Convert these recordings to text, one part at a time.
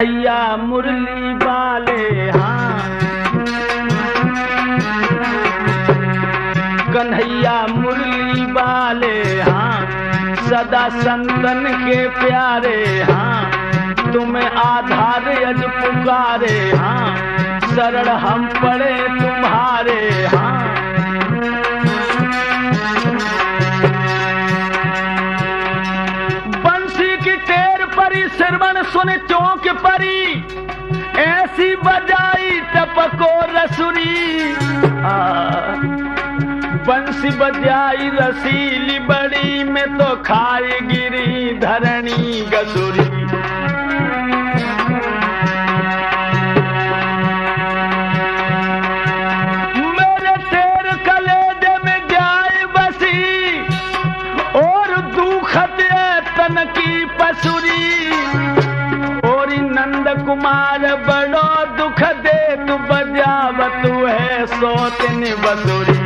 कन्हैया मुरली वाले हाँ, कन्हैया मुरली वाले हाँ, सदा संतन के प्यारे हाँ, तुम्हें आधार अज पुकारे हाँ, शरण हम पड़े तुम्हारे हाँ। बंसी की टेर परी श्रवण सुन चौंक परी, ऐसी बजाई टपको रसुरी। बंसी बजाई रसीली बड़ी में तो खाए गिरी धरणी गसुरी। मेरे टेर कलेजे में जाए बसी और दुख दे तन की पसुरी। और नंद कुमार बड़ो दुख दे तू बजावत है सोतन बसुरी।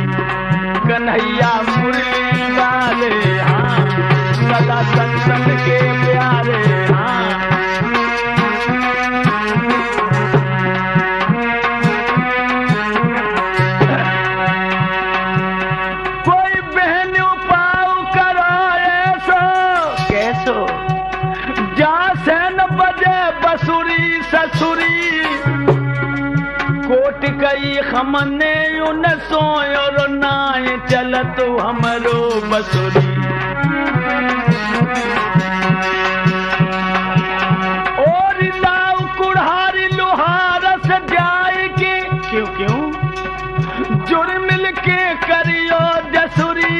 कन्हैया मुरली वाले हाँ, सदा संतन के प्यारे हाँ। कोई बहन उपाय करो ऐसो कैसो, जा से न बजे बसुरी ससुरी। कोट कई हमने उन सोयो नाय चलत हमरो बसुरी। और लाउ कुढ़ारी लोहार से जाए के क्यों क्यों जुड़ मिल के करियो जसुरी।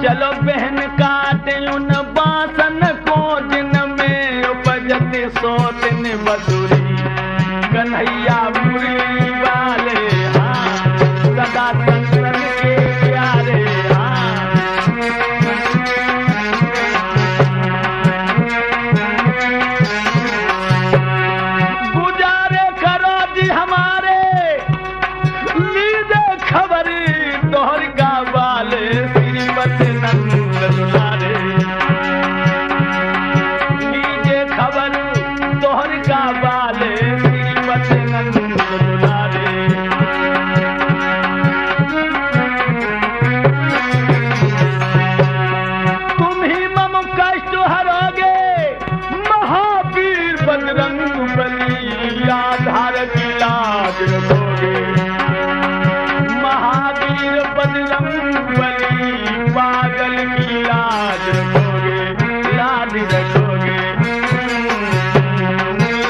चलो बहन काटे उन बासन को जिनमें उपजत सोतन बसुरी। कन्हैया मुरली वाले हाँ, सदा संतन के प्यारे हाँ। गुजारे करो जी हमारे लीजे खबर तोहर का वाले श्रीमती नंद दुलारे। लीजे खबर तोहर का वाले तुम ही मम कष्ट हरोगे महावीर बजरंग बली। आधार की लाज रखोगे महावीर बजरंग बली। पागल की लाज रखोगे लाज रखोगे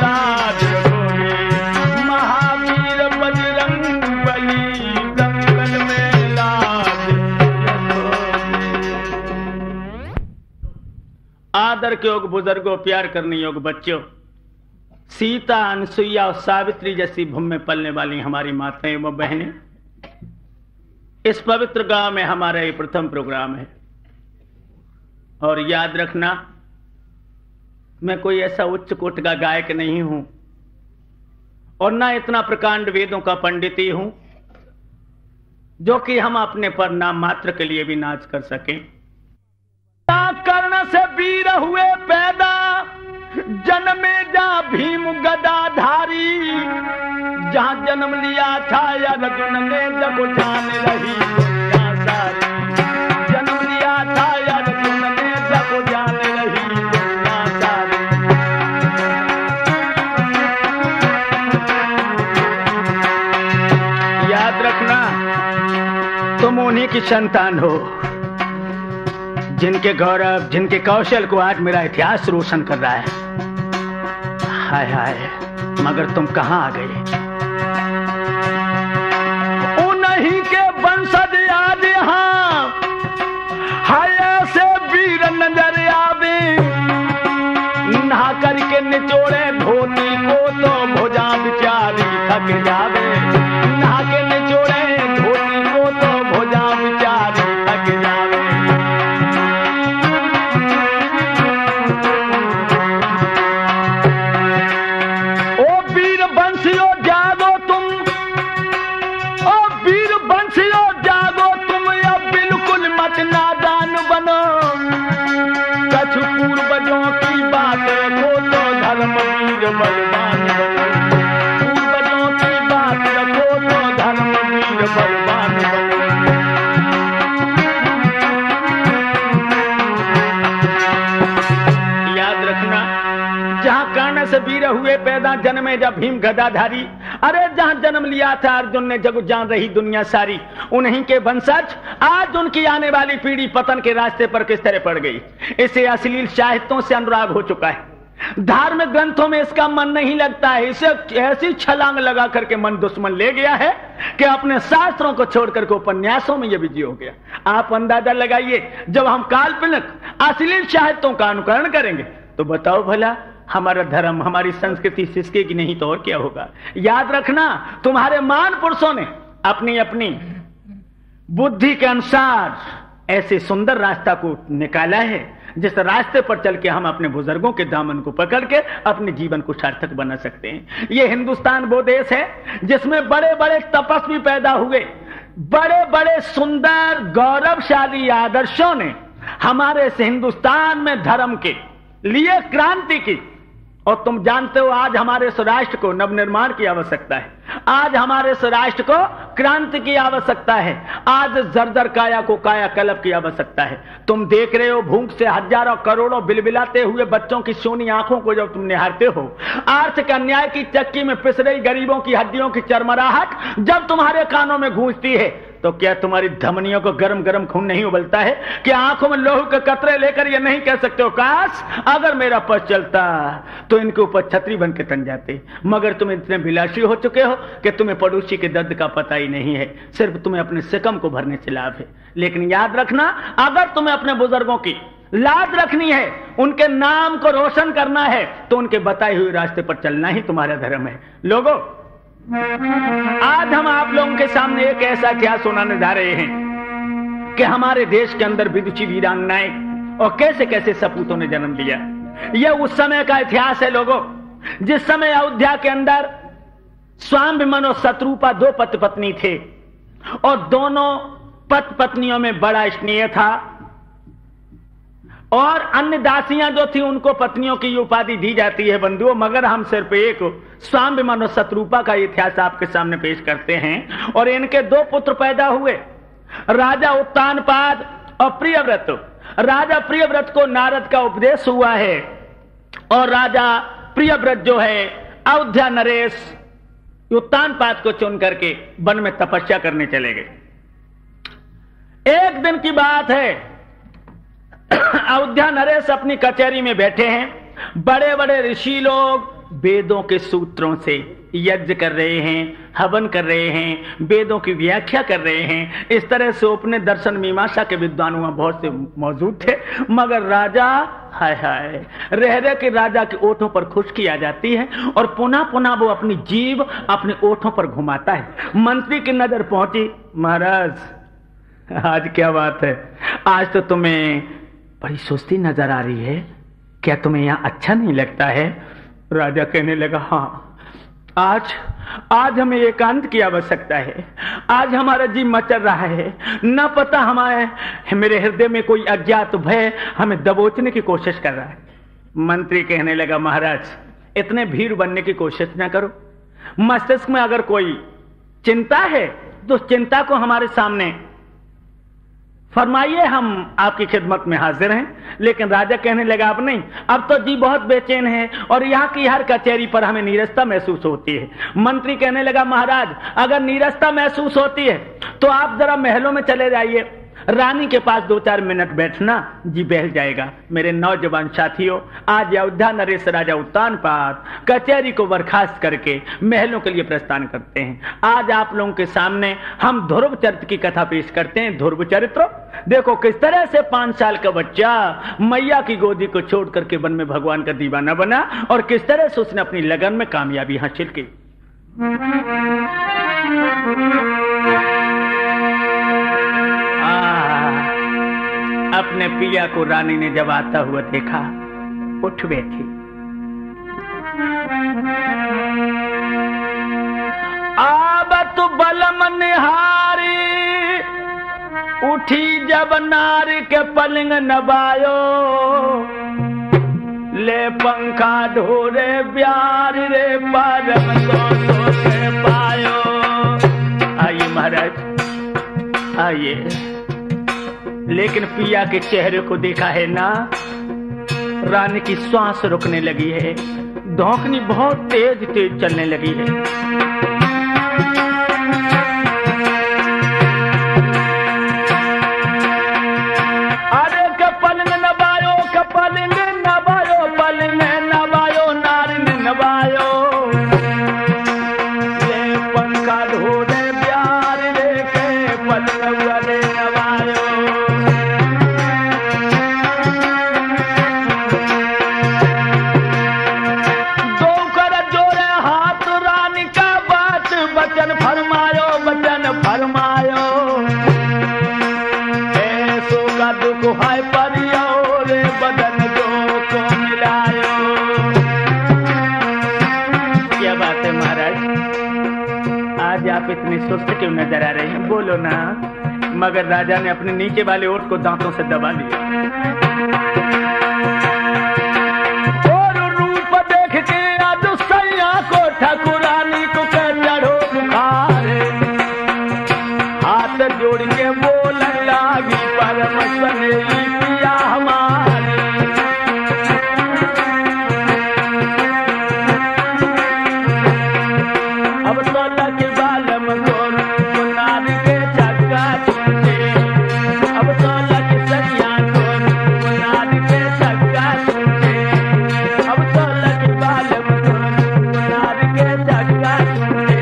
लाज रखोगे। महावीर बजरंग बली दंगल में लाज रखोगे। आदर के योग बुजुर्गों, प्यार करने योग बच्चों, सीता अनसुईया और सावित्री जैसी भूमि में पलने वाली हमारी माताएं एवं बहनें, इस पवित्र गांव में हमारा ये प्रथम प्रोग्राम है। और याद रखना, मैं कोई ऐसा उच्च कोटि का गायक नहीं हूं और ना इतना प्रकांड वेदों का पंडित ही हूं जो कि हम अपने पर नाम मात्र के लिए भी नाच कर सकें। कर्ण से वीर हुए पैदा, जन्मे जा भीम गदाधारी। जहां जन्म लिया था अर्जुन ने जब जान रही दुनिया सारी। जन्म लिया था अर्जुन ने जब जान रही दुनिया सारी। याद रखना, तुम उन्हीं की संतान हो जिनके गौरव, जिनके कौशल को आज मेरा इतिहास रोशन कर रहा है। हाय हाय, मगर तुम कहां आ गए? उन्हीं के वंशज आज यहाँ हाय ऐसे वीर नजर आवे। नहा करके निचोड़े धोती को तो भुजा बिचारी थक जावे। नहा के निचोड़े धोती को तो भुजा बिचारी थक जावे। नादान बनो, कछु पूर्वजों की बातें को तो धर्मवीर वीर बलवान बनो, पूर्वजों की बात रखो तो धर्मवीर बलवान बनो। याद रखना, जहां कर्ण से वीर हुए पैदा जन्मे जब भीम गदाधारी, अरे जहां जन्म लिया था अर्जुन ने जग जान रही दुनिया सारी, उन्हीं के वंशज आज उनकी आने वाली पीढ़ी पतन के रास्ते पर किस तरह पड़ गई। इसे अश्लील साहित्यों से अनुराग हो चुका है, धार्मिक ग्रंथों में इसका मन नहीं लगता है, इसे ऐसी छलांग लगा करके मन दुश्मन ले गया है कि अपने शास्त्रों को छोड़कर के उपन्यासों में यह विजय हो गया। आप अंदाजा लगाइए, जब हम काल्पनिक अश्लील साहित्यों का अनुकरण करेंगे तो बताओ भला हमारा धर्म हमारी संस्कृति सिसकेगी नहीं तो और क्या होगा। याद रखना, तुम्हारे महान पुरुषों ने अपनी अपनी बुद्धि के अनुसार ऐसे सुंदर रास्ता को निकाला है जिस रास्ते पर चल के हम अपने बुजुर्गों के दामन को पकड़ के अपने जीवन को सार्थक बना सकते हैं। ये हिंदुस्तान वो देश है जिसमें बड़े बड़े तपस्वी पैदा हुए, बड़े बड़े सुंदर गौरवशाली आदर्शों ने हमारे इस हिंदुस्तान में धर्म के लिए क्रांति की। और तुम जानते हो आज हमारे इस राष्ट्र को नवनिर्माण की आवश्यकता है, आज हमारे इस राष्ट्र को क्रांति की आवश्यकता है, आज जर्जर काया को काया कल्प की आवश्यकता है। तुम देख रहे हो भूख से हजारों करोड़ों बिलबिलाते हुए बच्चों की सोनी आंखों को जब तुम निहारते हो, आर्थिक अन्याय की चक्की में पिस रही गरीबों की हड्डियों की चरमराहट जब तुम्हारे कानों में गूंजती है, तो क्या तुम्हारी धमनियों को गरम गरम खून नहीं उबलता है कि आंखों में लोह के कतरे लेकर ये नहीं कह सकते हो काश अगर मेरा पद चलता तो इनके ऊपर छतरी बन के तन जाते। मगर तुम इतने विलासी हो चुके हो कि तुम्हें पड़ोसी के दर्द का पता ही नहीं है, सिर्फ तुम्हें अपने सिकम को भरने से लाभ है। लेकिन याद रखना, अगर तुम्हें अपने बुजुर्गों की लाज रखनी है, उनके नाम को रोशन करना है, तो उनके बताए हुए रास्ते पर चलना ही तुम्हारा धर्म है। लोगों, आज हम आप लोगों के सामने एक ऐसा इतिहास सुनाने जा रहे हैं कि हमारे देश के अंदर विदुषी वीरांगनाएं और कैसे कैसे सपूतों ने जन्म लिया। यह उस समय का इतिहास है लोगों, जिस समय अयोध्या के अंदर स्वाभिमन और शत्रुपा दो पति पत्नी थे और दोनों पति पत्नियों में बड़ा स्नेह था और अन्य दासियां जो थी उनको पत्नियों की उपाधि दी जाती है बंधुओं। मगर हम सिर्फ एक स्वाभिमन और शत्रुपा का इतिहास आपके सामने पेश करते हैं। और इनके दो पुत्र पैदा हुए, राजा उत्तानपाद और प्रियव्रत। राजा प्रियव्रत को नारद का उपदेश हुआ है और राजा प्रियव्रत जो है अयोध्या नरेश उत्तानपाद को चुन करके वन में तपस्या करने चले गए। एक दिन की बात है, अयोध्या नरेश अपनी कचहरी में बैठे हैं, बड़े बड़े ऋषि लोग वेदों के सूत्रों से यज्ञ कर रहे हैं, हवन कर रहे हैं, वेदों की व्याख्या कर रहे हैं। इस तरह से अपने दर्शन मीमांसा के विद्वान वहां बहुत से मौजूद थे। मगर राजा हाय हाय रह रहे के राजा के ओठों पर खुशकी आ जाती है और पुनः पुनः वो अपनी जीभ अपने ओठों पर घुमाता है। मंत्री की नजर पहुंची, महाराज आज क्या बात है, आज तो तुम्हें बड़ी सुस्ती नजर आ रही है, क्या तुम्हें यहां अच्छा नहीं लगता है? राजा कहने लगा, हाँ आज हमें एकांत की आवश्यकता है, आज हमारा जीव मचल रहा है, न पता हमारे मेरे हृदय में कोई अज्ञात भय हमें दबोचने की कोशिश कर रहा है। मंत्री कहने लगा, महाराज इतने भीड़ बनने की कोशिश ना करो, मस्तिष्क में अगर कोई चिंता है तो चिंता को हमारे सामने फरमाइए, हम आपकी खिदमत में हाजिर हैं। लेकिन राजा कहने लगा, अब नहीं, अब तो जी बहुत बेचैन है और यहाँ की हर कचहरी पर हमें नीरसता महसूस होती है। मंत्री कहने लगा, महाराज अगर नीरसता महसूस होती है तो आप जरा महलों में चले जाइए, रानी के पास 2-4 मिनट बैठना, जी बहल जाएगा। मेरे नौजवान साथियों, आज अयोध्या नरेश राजा उत्तानपाद कचहरी को बर्खास्त करके महलों के लिए प्रस्थान करते हैं। आज आप लोगों के सामने हम ध्रुव चरित्र की कथा पेश करते हैं। ध्रुव चरित्र देखो किस तरह से 5 साल का बच्चा मैया की गोदी को छोड़ करके वन में भगवान का दीवाना बना और किस तरह से उसने अपनी लगन में कामयाबी हासिल की। अपने पिया को रानी ने जब आता हुआ देखा, उठ बैठी। आबत बलम निहारी, उठी जब नारी के पलंग नबायो, ले पंखा ढोरे प्यार रे परम सो के पायो। आइए महाराज आइए। लेकिन पिया के चेहरे को देखा है ना, रानी की श्वास रुकने लगी है, धौंकनी बहुत तेज तेज चलने लगी है। अरे कपल में नबायो, कपल में नबायो, पल में नबायो, नारी में नबायो। ले पंखा ढोरे प्यार रे के पल रे नबायो। बचन फरमायो, बचन फरमायो। ऐसो का दुख है परियो रे बदन जो को मिलायो। क्या बात है महाराज, आज आप इतने सुस्त क्यों नजर आ रहे हैं? बोलो ना। मगर राजा ने अपने नीचे वाले ओठ को दांतों से दबा लिया और रूप देख के आज सैया को ठाकुरानी को चढ़ो बुखार। हाथ जोड़ के बोलने लागी परम सनेही पिया हमारे। अब तो लग बालम गोर नारी के चक्का छूटे। अब तो लग सैया गोर नारी के चक्का छूटे। अब तो लग बालम गोर नारी के चक्का छूटे।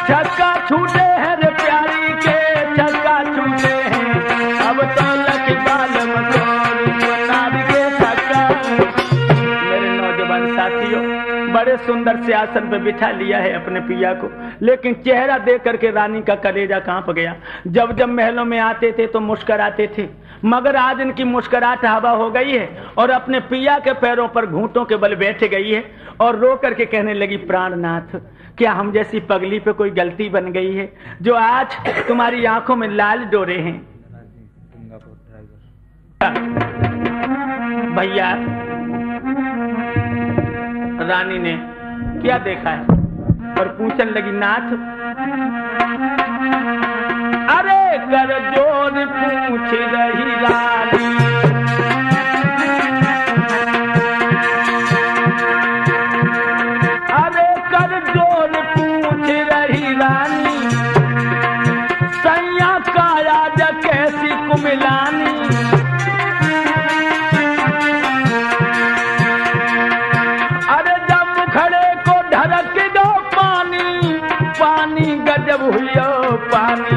चक्का छूटे हैं रे प्यारी के चक्का छूटे हैं। अब तो लग बालम गोर नारी के चक्का। मेरे नौजवान साथियों, बड़े सुंदर से आसन पे बिठा लिया है अपने पिया को, लेकिन चेहरा देख करके रानी का कलेजा कांप गया। जब जब महलों में आते थे तो मुस्कुराते थे, मगर आज इनकी मुस्कुराहट हवा हो गई है और अपने पिया के पैरों पर घूंटों के बल बैठ गई है और रो करके कहने लगी, प्राणनाथ, क्या हम जैसी पगली पे कोई गलती बन गई है जो आज तुम्हारी आंखों में लाल डोरे हैं? भैया, रानी ने क्या देखा है और पूछने लगी, नाथ अरे कर जोर पूछ रही रानी। अरे कर जोर पूछ रही रानी, सैया काया जा कैसी कुमिलानी। गजब हुई पानी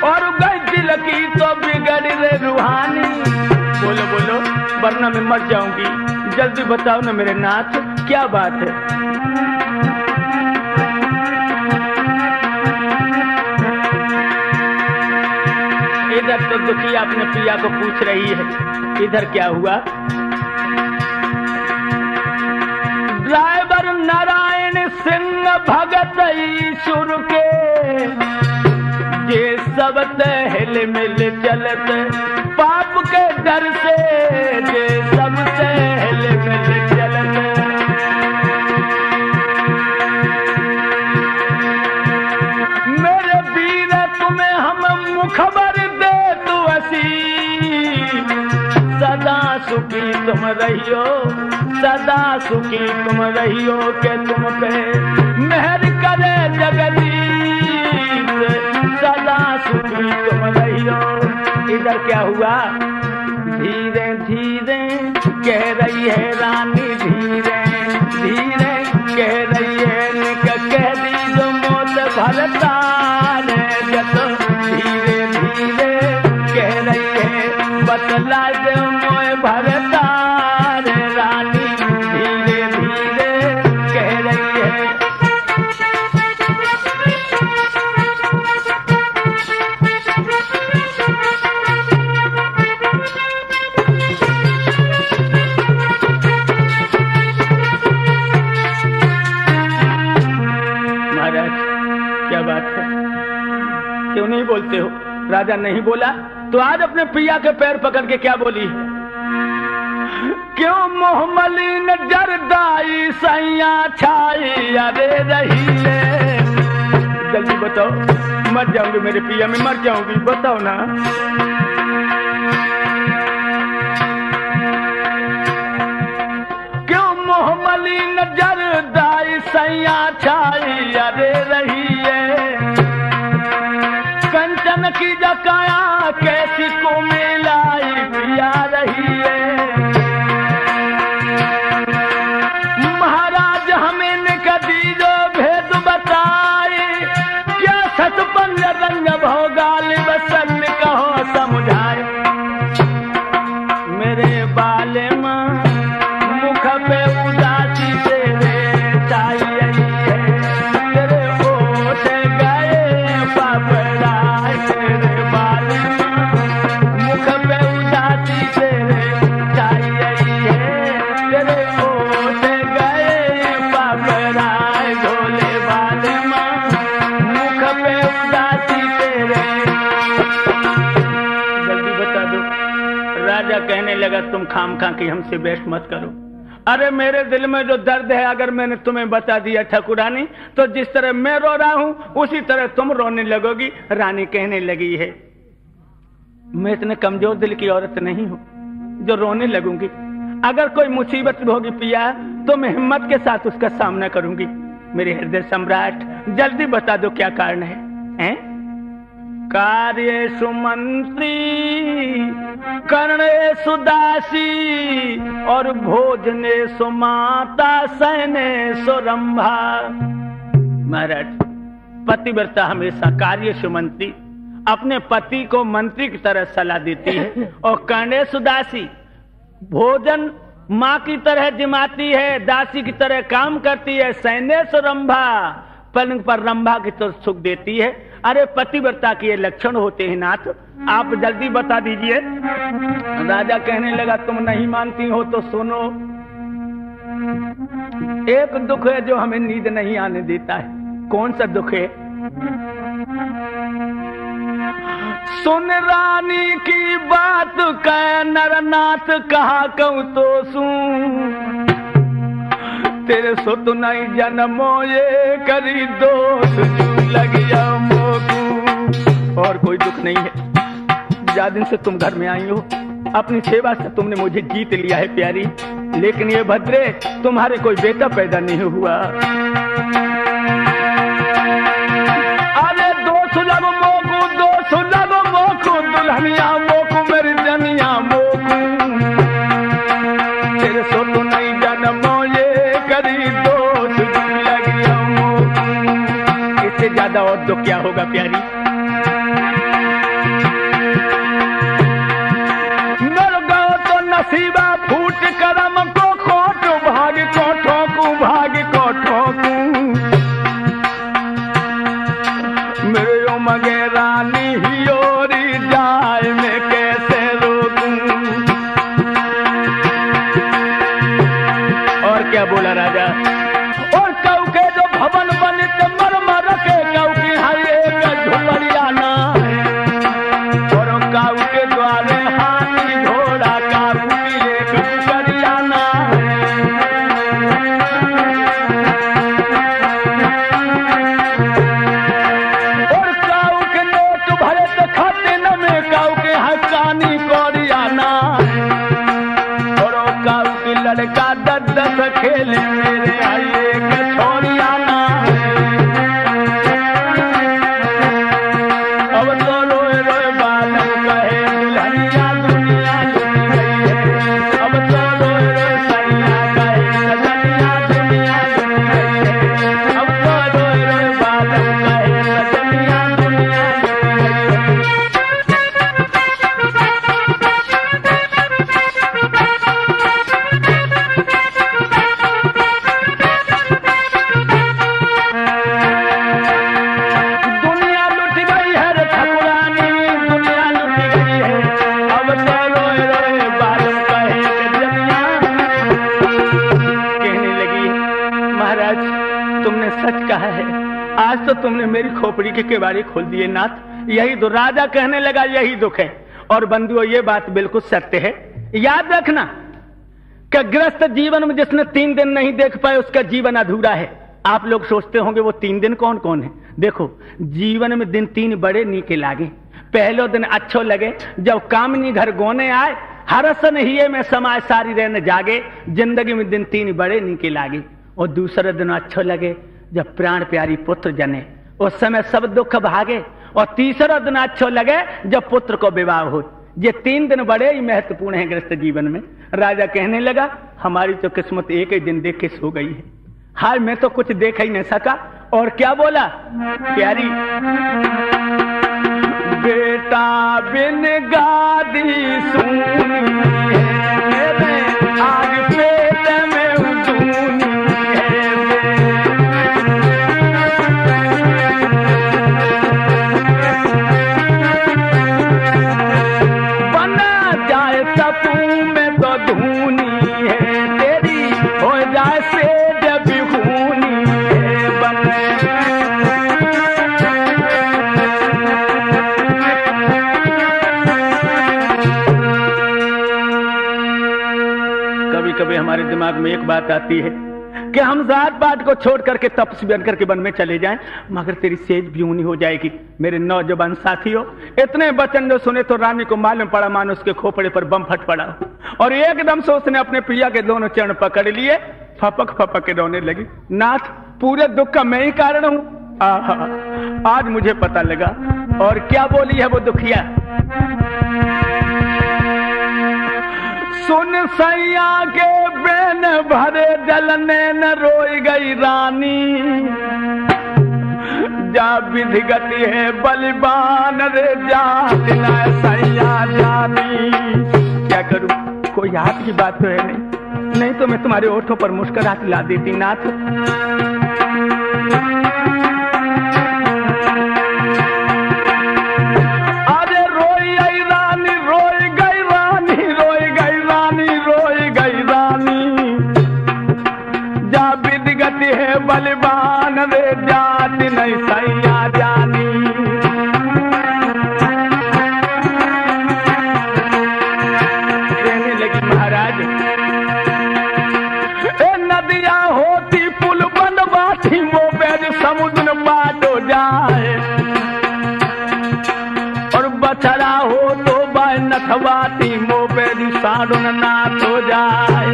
और गई दिल की तो बिगड़ रे रूहानी। बोलो बोलो, वरना मैं मर जाऊंगी। जल्दी बताओ ना मेरे नाथ, क्या बात है? इधर तो दुखी अपने पिया को पूछ रही है, इधर क्या हुआ? ड्राइवर नारायण सिंह भगत ईश्वर के, ये सब हिल मिल चलत पाप के डर से, ये सब हिल मिल चलत। मेरे वीर तुम्हें हम मुखबर दे तू असी, सदा सुखी तुम रहियो, सदा सुखी तुम रहियो के तुम पे मेहर करे जगदीश, सदा सुखी तुम रहियो। इधर क्या हुआ? धीरे धीरे कह रही है रानी, धीरे धीरे कह रही है, कह दी जो मौत भरता जत। धीरे धीरे कह रही है, बतला जो मोह भरता रानी, धीरे धीरे कह रही है। महाराज, क्या बात है, क्यों नहीं बोलते हो? राजा नहीं बोला तो आज अपने पिया के पैर पकड़ के क्या बोली? क्यों मोह मलिन जरदाई सैया छाई अरे रही है। जल्दी बताओ, मर जाऊंगी मेरे पिया में, मर जाऊंगी, बताओ ना। क्यों मोह मलिन जरदाई सैया छाई अरे रही है। कंचन की जकाया कैसी को मिलाई पिया रही है। महाराज हमें कदी जो भेद बताए, क्या सतपंग रंग भोगाल बसन कहो समझाए। मेरे बाले मां मुख पे उदासी तेरे चाहिए है। तेरे ओठ गए पापड़ाए, तेरे बाले मां मुख पे उदासी तेरे चाहिए है। तेरे ओठ गए पापड़ाए, झोले बाले मां मुख पे उदासी तेरे। जल्दी बता दो। राजा कहने लगा तुम खामखा की हमसे बहस मत करो। अरे मेरे दिल में जो दर्द है अगर मैंने तुम्हें बता दिया ठाकुरानी, तो जिस तरह मैं रो रहा हूं उसी तरह तुम रोने लगोगी। रानी कहने लगी है मैं इतने कमजोर दिल की औरत नहीं हूं जो रोने लगूंगी। अगर कोई मुसीबत होगी पिया तो मैं हिम्मत के साथ उसका सामना करूंगी। मेरे हृदय सम्राट जल्दी बता दो क्या कारण है, हैं? कार्येषु मंत्री कर्णेषु दासी और भोजनेषु माता शयनेषु रंभा। महाराज पतिव्रता हमेशा कार्येषु मंत्री अपने पति को मंत्री की तरह सलाह देती है, और कर्णेषु दासी भोजन माँ की तरह जिमाती है, दासी की तरह काम करती है। शयनेषु रंभा पलंग पर रंभा की तरह सुख देती है। अरे पतिव्रता के ये लक्षण होते हैं नाथ, आप जल्दी बता दीजिए। राजा कहने लगा तुम नहीं मानती हो तो सुनो। एक दुख है जो हमें नींद नहीं आने देता है। कौन सा दुख है? सुन रानी की बात कह नरनाथ कहा कहूं तो सुन। तेरे सो तो नहीं जन्मो ये करी दोष लग जाओ मोगू। और कोई दुख नहीं है। ज्यादा दिन से तुम घर में आई हो, अपनी सेवा से तुमने मुझे जीत लिया है प्यारी, लेकिन ये भद्रे तुम्हारे कोई बेटा पैदा नहीं हुआ। अरे दो सुलभ मोगू, दो सुलभ मोगू, दुल्हनिया मोगू मेरी जनिया मोगू। तेरे सो तो नहीं जन्मो ये करी दोष लग जाओ मोगू। इससे ज्यादा और दुख क्या होगा प्यारी? मर गओ तो नसीबा फूट करम को खोट भाग को ठोकू भाग को ठोकू। मेरे ओ मगे रानी ही ओरी जाए मैं कैसे रोकूं। और क्या बोला राजा? और कऊ के जो भवन बनित मर मर के कऊ की हर एक झुमरिया ना। और काऊ के द्वारे हाथी घोड़ा काऊ की एक झुमरिया ना। और काऊ के नोट भरे तो खाते न में काऊ के हकानी कोरियाना। और काऊ की लड़का दस दस खेले मेरे आई एक छोरियाना। अब तो रोए रोए बालक कहे दुल्हनिया दुनिया लुट गई है। अब तो रोए रोए सैया कहे सजनिया दुनिया लुट गई है। अब तो रोए रोए बालक कहे सजनिया दुनिया लुट गई है। दुनिया लुट गई है रे ठाकुरानी, दुनिया लुट गई है। अब तो रोए रोए बालक कहे सजनिया। कहने लगी महाराज तुमने सच कहा है, आज तो तुमने मेरी खोपड़ी के केवाड़ी खोल दिए नाथ। यही तो राजा कहने लगा यही दुख है। और बंधुओं ये बात बिल्कुल सत्य है। याद रखना कि गृहस्थ जीवन में जिसने 3 दिन नहीं देख पाए उसका जीवन अधूरा है। आप लोग सोचते होंगे वो 3 दिन कौन कौन है। देखो, जीवन में दिन 3 बड़े नीके लागे। पहलो दिन अच्छो लगे जब कामनी घर गोने आए, हरसन हिये में समाय सारी रहने जागे। जिंदगी में दिन 3 बड़े नीके लागे। और दूसरे दिन अच्छो लगे जब प्राण प्यारी पुत्र जने, उस समय सब दुख भागे। और तीसरा दिन अच्छो लगे जब पुत्र को विवाह हो। ये 3 दिन बड़े ही महत्वपूर्ण हैं गृहस्थ जीवन में। राजा कहने लगा हमारी तो किस्मत एक ही दिन देख के सो गई है। हाल मैं तो कुछ देख ही नहीं सका। और क्या बोला प्यारी, बेटा बिन गादी सुनी है आग पेट में उजूनी है। बना जाए तपू में तो धूनी है तेरी, हो जाए से जब खूनी है बने। कभी कभी हमारे दिमाग में एक बात आती है कि हम जात पात को छोड़ करके तपस्वी बन करके वन में चले जाएं, मगर तेरी सेज ब्यूनी हो जाएगी। मेरे नौजवान साथियों, इतने वचन जो सुने तो रानी को मालूम पड़ा मानो उसके खोपड़े पर बम फट पड़ा और एकदम से उसने अपने प्रिया के दोनों चरण पकड़ लिए, फपक फपक के रोने लगी। नाथ, पूरे दुख का मैं ही कारण हूं। आज मुझे पता लगा। और क्या बोली है वो दुखिया, सुन सैया के बेन भरे जलने न रोई गई रानी, जा विधि गति है बलिबान रे जा सैया जानी। क्या करूं, कोई हाथ की बात तो है नहीं तो मैं तुम्हारे ओठों पर मुस्कुराहट ला देती। नाथ, अरे रोई आई रानी, रोई गई रानी, रोई गई रानी, रोई गई रानी, जा विधि गति है बलिबान रे जाति नहीं सैया जानी। कहने लगी महाराज, नदिया होती पुल बनवाती वो बैद समुद्र बाटो जाए, और बछड़ा हो तो बाय नथवाती वो बैद साड़ुन नाथ हो जाए।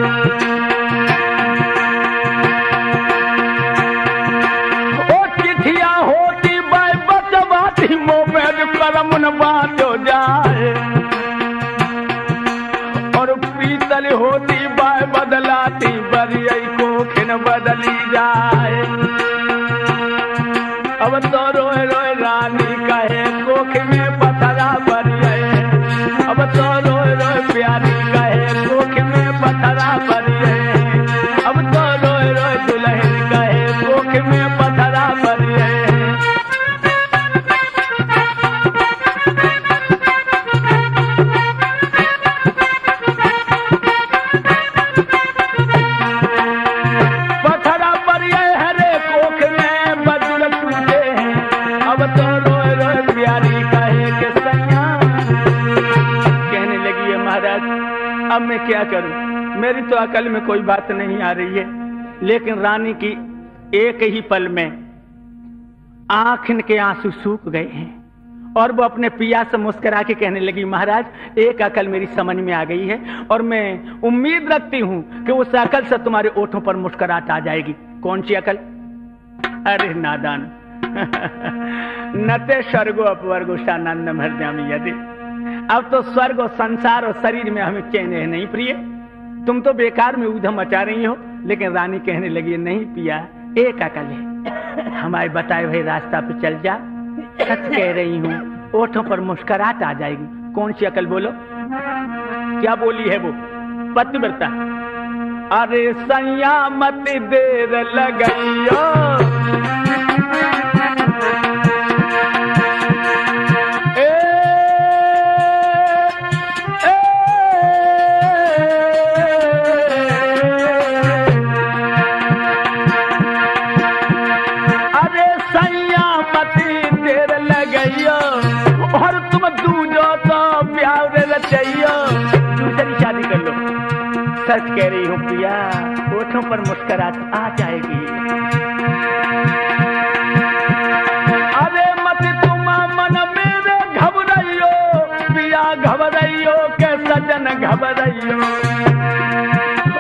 ओ चिठिया होती बाय बचवाती वो बैद करमुन बाटो जाए, और पीतल होती बाय बदलाती बरियई को खिन बदली जाए। अब तो रोए रोए रानी कहे कोख में पथरा बरिये, अब तो रोए रोए प्यारी कहे कोख में पथरा बरिये, अब तो रोए रोए दुल्हन कहे कोख में पथरा बरिये। अब मैं क्या करूं, मेरी तो अकल में कोई बात नहीं आ रही है। लेकिन रानी की एक ही पल में आंख के आंसू सूख गए हैं और वो अपने पिया से मुस्कुरा के कहने लगी, महाराज, एक अकल मेरी समझ में आ गई है और मैं उम्मीद रखती हूं कि उस अकल से तुम्हारे ओठों पर मुस्कुराहट आ जाएगी। कौन सी अकल? अरे नादान, नते स्वर्गो अपवर्गो शानंदम हृदयामि यदि। अब तो स्वर्ग और संसार और शरीर में हमें चैन है नहीं प्रिय, तुम तो बेकार में ऊधम मचा रही हो। लेकिन रानी कहने लगी, नहीं पिया, एक अकल है, हमारे बताए हुए रास्ता पे चल जा, सच कह रही हूँ, ओठों पर मुस्कुराहट आ जाएगी। कौन सी अकल बोलो? क्या बोली है वो पतिव्रता? अरे सैया मत देर लगइयो, और तुम दूजो तो प्यार रचइयो, दूसरी शादी कर लो। सच कह रही हूँ पिया, होठों पर मुस्कुराहट आ जाएगी। अरे मत तुम मन मेरे घबराइयो पिया, घबराइयो के सजन घबराइयो,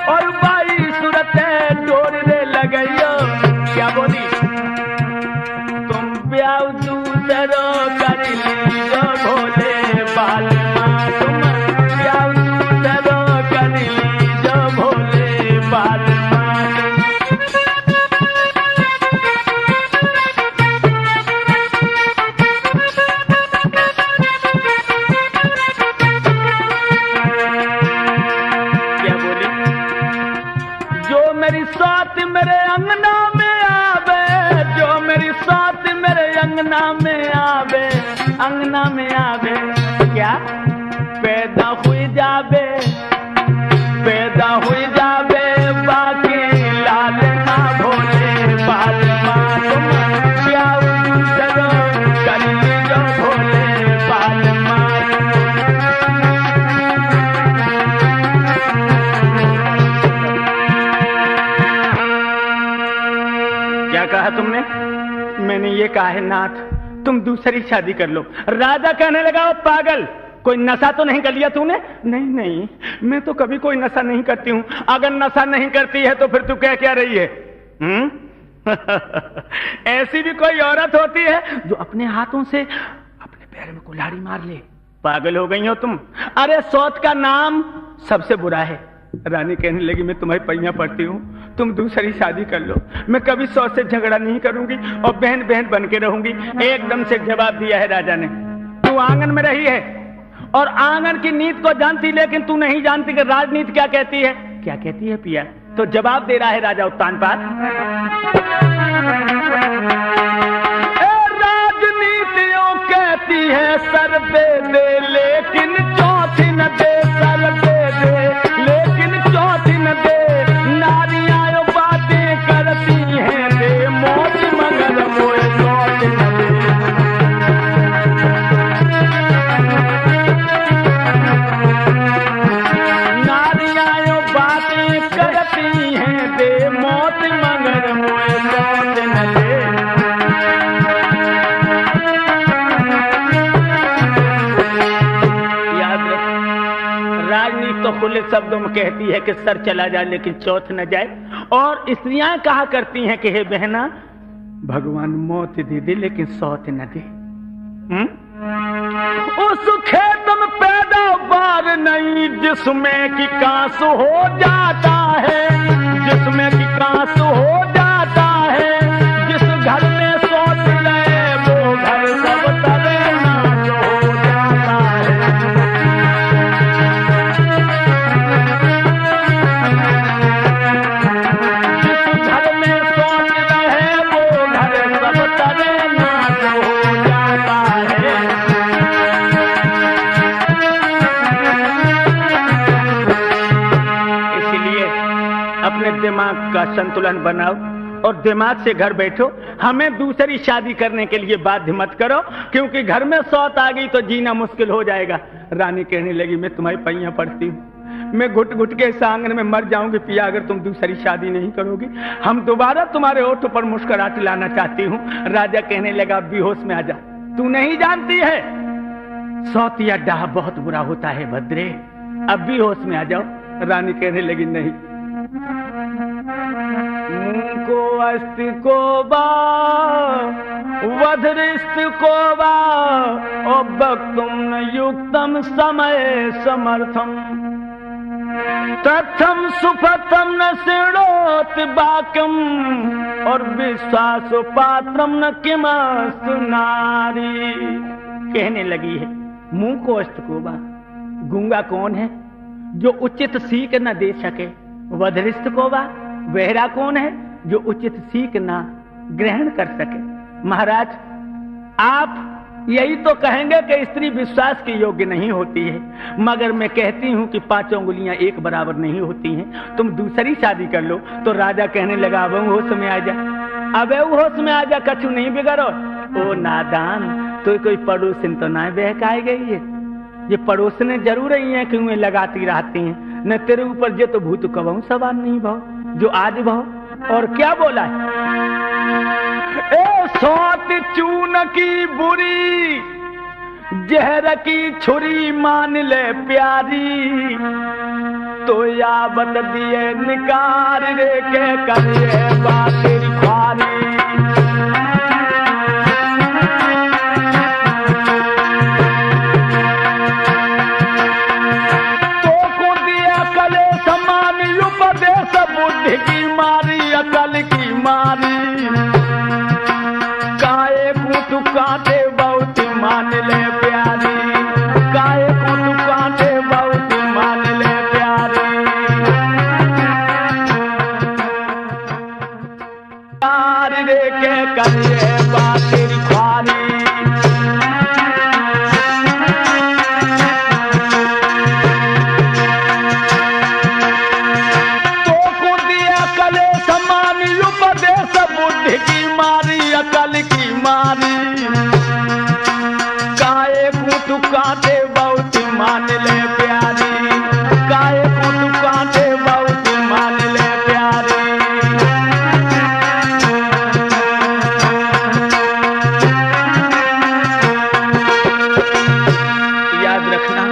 और बाई सूरते डोर रे लगाइयो। क्या बोली? तुम ब्याह दूसरो कर लीजो भोले बालमा, तुम ब्याह दूसरो कर लीजो भोले बालमा। क्या बोली? जो मेरी साथ मेरे अंगना में आवे, जो मेरी साथ मेरे अंगना में आवे, अंगना में आवे, क्या पैदा हुई जावे, पैदा हुई जावे बाकी लाल ना भोले बालमा। तुम क्या चलो कर लीजो भोले बालमा। क्या कहा तुमने? मैंने ये कहा है नाथ तुम दूसरी शादी कर लो। राजा कहने लगा ओ पागल, कोई नशा तो नहीं कर लिया तूने? नहीं नहीं, मैं तो कभी कोई नशा नहीं करती हूं। अगर नशा नहीं करती है तो फिर तू कह क्या रही है? ऐसी भी कोई औरत होती है जो अपने हाथों से अपने पैर में कुल्हाड़ी मार ले। पागल हो गई हो तुम। अरे सौत का नाम सबसे बुरा है। रानी कहने लगी मैं तुम्हारी पैया पड़ती हूँ, तुम दूसरी शादी कर लो। मैं कभी सौत से झगड़ा नहीं करूंगी और बहन बहन बन के रहूंगी। एकदम से जवाब दिया है राजा ने। तू आंगन में रही है और आंगन की नीति को जानती, लेकिन तू नहीं जानती कि राजनीति क्या कहती है। क्या कहती है पिया? तो जवाब दे रहा है राजा उत्तानपाद। राजनीतियों कहती है सर पे दे, लेकिन चौथी न दे, सर पे दे लेकिन चौथी न दे। नारियां बातें करती हैं दे, मौज मगर मोए चौथ न दे। नारियां बातें करती हैं दे, मौत मगर मोए चौथ न दे। राजनीति तो खुले शब्दों में कहती है कि सर चला जाए लेकिन चौथ न जाए, और स्त्रियां कहा करती हैं कि हे बहना भगवान मौत दे दे लेकिन सौत न दे। उस खेत में पैदावार नहीं जिसमें कि कांस हो जाता है, जिसमें कि कांस हो जाता है। जिस घर में सौत रहे वो घर सब तरे नाश हो जाता है। दिमाग का संतुलन बनाओ और दिमाग से घर बैठो। हमें दूसरी शादी करने के लिए बाध्य मत करो, क्योंकि घर में सौत आ गई तो जीना मुश्किल हो जाएगा। रानी कहने लगी मैं तुम्हारी पैया पड़ती हूँ, मैं घुट घुट के इस आंगन में मर जाऊंगी पिया अगर तुम दूसरी शादी नहीं करोगी। हम दोबारा तुम्हारे होठों पर मुस्कुराहट लाना चाहती हूँ। राजा कहने लगा बेहोश में आ जा, तू नहीं जानती है सौतिया डाह बहुत बुरा होता है भद्रे, अब भी होश में आ जाओ। रानी कहने लगी नहीं, को अस्ति को बा वधरिस्त को बा ओ भक्तुम न युक्तम समय समर्थम तथम सुफतम न सिणोत बाकम और विश्वास पात्रम न किमस्तु नारी। कहने लगी है मुंह को अस्त को बा, गूंगा कौन है जो उचित सीख न दे सके? वधरिस्त को बा, बहरा कौन है जो उचित सीख ना ग्रहण कर सके? महाराज आप यही तो कहेंगे कि स्त्री विश्वास की योग्य नहीं होती है, मगर मैं कहती हूं कि पांचों उंगलियां एक बराबर नहीं होती हैं। तुम दूसरी शादी कर लो। तो राजा कहने लगा अब होश में आ जा, अब होश में आ जा, कछु नहीं बिगड़ो। ओ नादान, तो कोई पड़ोसिन तो ना बहकाई गई है, ये पड़ोसने जरूर ही है कि उन्हें लगाती रहती हैं। न तेरे ऊपर जो तो भूत कबहू सवार नहीं भाव जो आज भाव। और क्या बोला है, ए सौत चून की बुरी जहर की छुरी मान ले प्यारी, तो यावत दिए निकार रे के करिए बात भारी। तो को दिया कले समान उपदेश बुद्धि की मारी अकल की मारी, काए को तू काटे बहुत मान ले प्यारी, काए को तू काटे बहुत मान ले प्यारी। प्यार रे के करिए बात भारी, तो को दिया कले समान उपदेश बुद्धि की मारी अकल की मारी, तू काटे बहुत मान ले प्यारी, काए को तू काटे बहुत मान ले प्यारी। याद रखना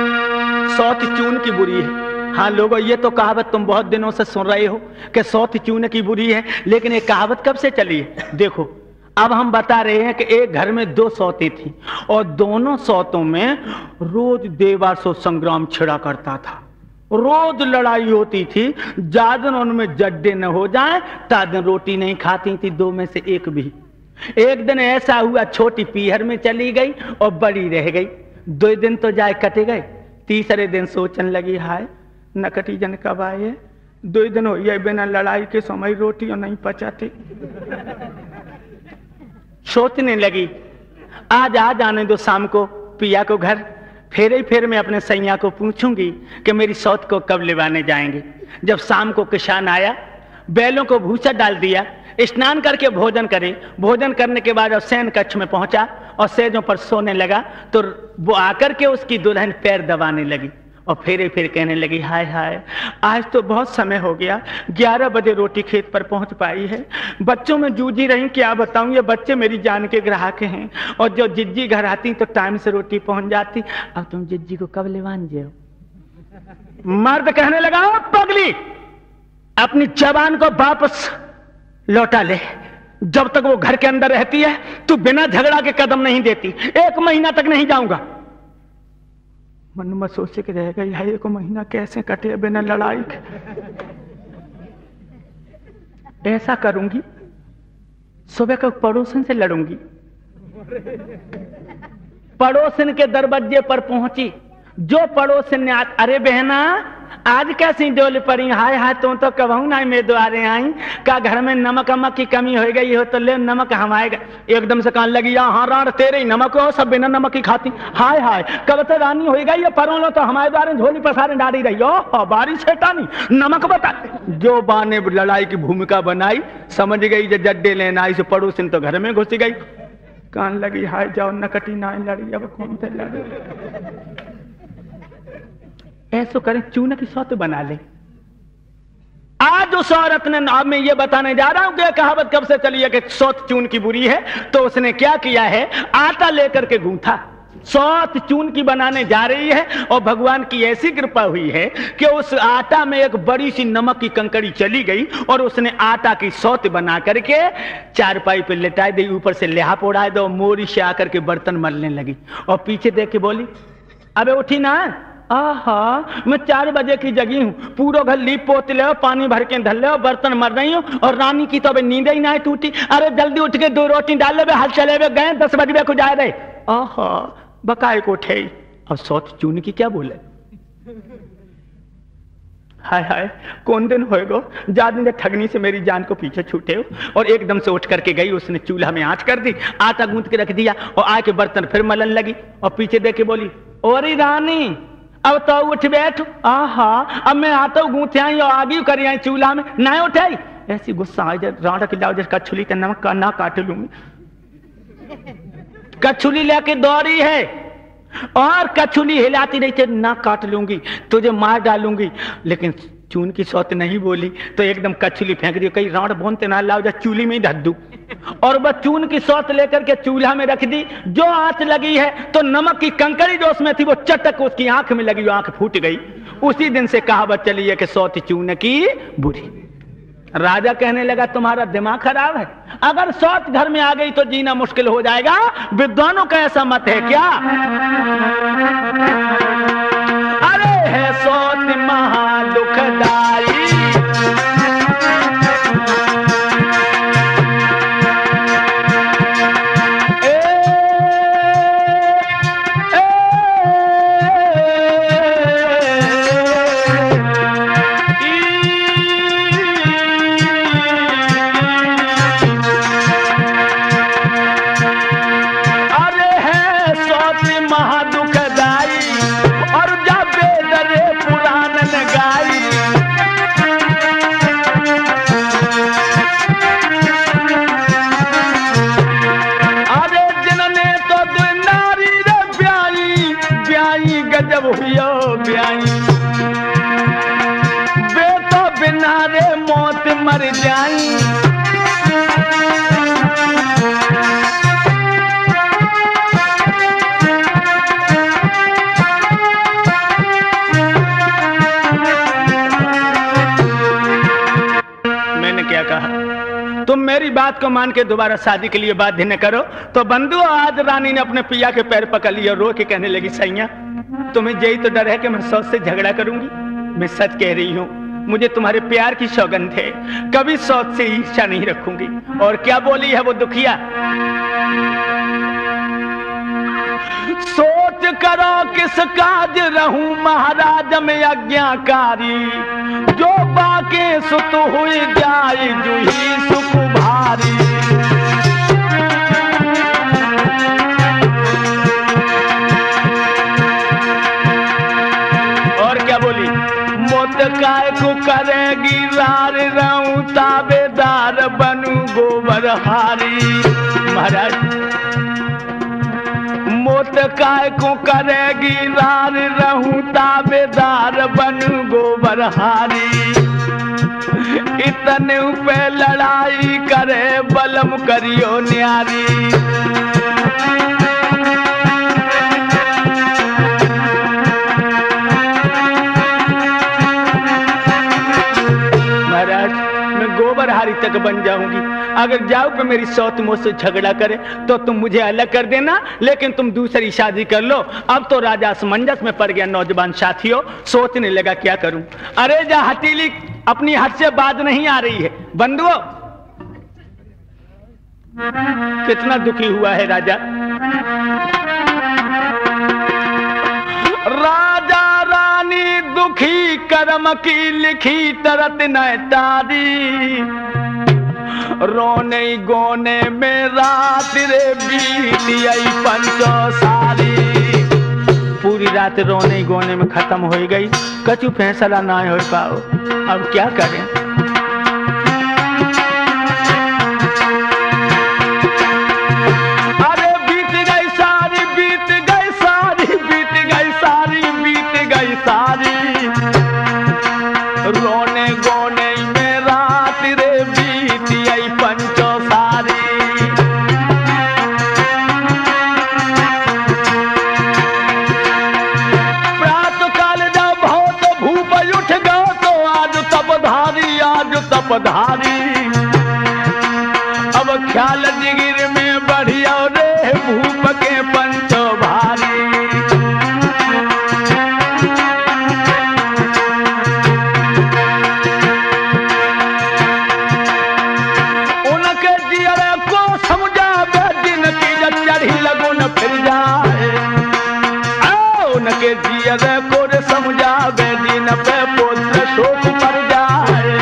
सौत चून की बुरी है। हाँ लोगों, ये तो कहावत तुम बहुत दिनों से सुन रहे हो कि सौत चून की बुरी है, लेकिन ये कहावत कब से चली है? देखो अब हम बता रहे हैं कि एक घर में दो सौतें थी और दोनों सौतों में रोज देवासुर संग्राम छिड़ा करता था, रोज लड़ाई होती थी। जादन उनमें जड्डे न हो जाए तादन रोटी नहीं खाती थी दो में से एक भी। एक दिन ऐसा हुआ छोटी पीहर में चली गई और बड़ी रह गई। 2 दिन तो जाए कटे गए, तीसरे दिन सोचने लगी हाय नकटी जन कब आए, 2 दिन हो गए बिना लड़ाई के समय रोटी और नहीं पचाती। सोचने लगी आज आ जाने दो शाम को पिया को घर, फेर में अपने सैया को पूछूंगी कि मेरी सौत को कब लेवाने जाएंगे। जब शाम को किसान आया, बैलों को भूसा डाल दिया, स्नान करके भोजन करे, भोजन करने के बाद शयन कक्ष में पहुंचा और सेजों पर सोने लगा तो वो आकर के उसकी दुल्हन पैर दबाने लगी और फिर कहने लगी हाय हाय आज तो बहुत समय हो गया, 11 बजे रोटी खेत पर पहुंच पाई है, बच्चों में जूझी रही, क्या बताऊं ये बच्चे मेरी जान के ग्राहक हैं और जो जिज्जी घर आती तो टाइम से रोटी पहुंच जाती। अब तुम जिज्जी को कब लेवान जे हो? मर्द कहने लगा पगली अपनी जवान को वापस लौटा ले, जब तक वो घर के अंदर रहती है तू बिना झगड़ा के कदम नहीं देती, 1 महीना तक नहीं जाऊंगा। मन में सोचे कि रहेगा यह 1 महीना कैसे कटे बिना लड़ाई के। ऐसा करूंगी सुबह को पड़ोसन से लड़ूंगी। पड़ोसन के दरवाजे पर पहुंची, जो पड़ोसन ने अरे बहना आज कैसी डोल पड़ी, हाय हाय तुम तो कहूं ना मेरे द्वारे आई, का घर में नमक अमक की कमी हो गई हो तो ले नमक हम आएगा। एकदम से कहने लगी हाँ राण तेरे ही नमक हो, सब बिना नमक की खाती, हाय हाय कब तो रानी होएगा ये परों लो तो हमारे द्वारे झोली पसारे डाली रही हो, बारिश है नहीं नमक बता। जो बा ने लड़ाई की भूमिका बनाई समझ गई जो जड्डे लेना आई, से पड़ोसन तो घर में घुस गई। कहने लगी हाय जाओ नकटी ना लड़ी, अब कौन से लड़ी। ऐसो करें चून की सौत बना ले। आज उस औरत ने, अब मैं ये बताने जा रहा हूं कि कहावत कब से चली है कि सौत चून की बुरी है, तो उसने क्या किया है आटा लेकर के गूंथा, सौत चून की बनाने जा रही है और भगवान की ऐसी कृपा हुई है कि उस आटा में एक बड़ी सी नमक की कंकड़ी चली गई और उसने आटा की सौत बना करके चारपाई पे लेटाई दी, ऊपर से लिहाफ उड़ाए दो, मोरी से आकर के बर्तन मलने लगी और पीछे देख के बोली अबे उठी ना, आहा मैं 4 बजे की जगी हूँ, पूरा घर लीप पोत ले, पानी भर के धल ले, बर्तन मर रही हूँ और रानी की तो अभी नींद ही ना टूटी। अरे जल्दी उठ के 2 रोटी डाल ले, हाल चले हुए गए 10 बजे को जा रहे। आहा बकाए को उठे और सौत चून की क्या बोले। हाय हाय कौन दिन होएगो जादू ने ठगनी से मेरी जान को पीछे छूटे हो। और एकदम से उठ करके गई, उसने चूल्हा में आंच कर दी, आटा गूंथ के रख दिया और आके बर्तन फिर मलन लगी और पीछे देख के बोली ओरी रानी अब तो उठ बैठ, आहा अब मैं आता हूँ गूंथे आई और आगे करी आई चूल्हा में ना उठाई। ऐसी गुस्सा आ जाए राडा के लाओ जैसे कछुली ते नमक का ना काट लूंगी। कछुली लेके दौड़ी है और कछुली हिलाती रही थी, ना काट लूंगी, तुझे मार डालूंगी। लेकिन चून की सौत नहीं बोली तो एकदम कछुली फेंक दी, कहीं रावण बोनते ना लाओ जा चूल्ही में ही धर दूं। और वह चून की सौत लेकर के चूल्हा में रख दी। जो आंच लगी है तो नमक की कंकड़ी जो उसमें थी वो चटक उसकी आंख में लगी, आंख फूट गई। उसी दिन से कहावत चली है कि सौत चून की बुरी। राजा कहने लगा तुम्हारा दिमाग खराब है, अगर सौत घर में आ गई तो जीना मुश्किल हो जाएगा। विद्वानों का ऐसा मत है क्या? अरे है सौत महा दुखदाई, मर जाई। मैंने क्या कहा? तुम मेरी बात को मान के दोबारा शादी के लिए बाध्य न करो। तो बंधु आज रानी ने अपने पिया के पैर पकड़ लिया, रो के कहने लगी सैया तुम्हें यही तो डर है कि मैं सौत से झगड़ा करूंगी? मैं सच कह रही हूं, मुझे तुम्हारे प्यार की सौगंध है, कभी सौत से ईर्ष्या नहीं रखूंगी। और क्या बोली है वो दुखिया? सोच करो किस काज रहूं महाराज में आज्ञाकारी, जो बाके सुत हुई जाए जूही सुख भारी। और क्या बोली? मोत काय को करेगी लार रहूं ताबेदार बनू गोबर हारी। महाराज मोत काय को करेगी लार रहूं ताबेदार बनू गोबर हारी। इतने पे लड़ाई करे बलम करियो न्यारी। गोबरहारी तक बन जाऊंगी, अगर जाओ पे मेरी सौत मुझसे झगड़ा करे तो तुम मुझे अलग कर देना, लेकिन तुम दूसरी शादी कर लो। अब तो राजा असमंजस में पड़ गया। नौजवान साथियों सोचने लगा क्या करूं। अरे जा हथेली अपनी हद से बात नहीं आ रही है। बंधुओं कितना दुखी हुआ है राजा। राजा रानी दुखी कर्म की लिखी तरत न तारी। रोने गोने में रात रे बीती आई पंचो सारी। पूरी रात रोने गोने में खत्म हो गई, कछु फैसला ना हो पाओ। अब क्या करें? अरे बीत गई सारी, बीत गई सारी, बीत गई सारी, बीत गई सारी। रोने गोने में रात रे बीती आई पंचो सारी। प्रातः काल जब बहुत भूप उठ गो तो आज तपधारी, आज तपधारी। अब ख्याल जिगिर में बढ़िया रे भूप के पंचो भारी। के जियर को समझावे दिन पे पुत्र शोक पर जाए।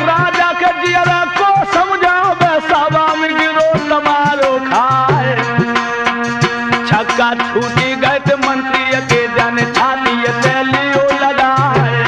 राजा के जियर को समझावे सभा में गिरो तमारो खाए। छक्का छूटी गए थे मंत्री के जन छाती से लियो लगाए।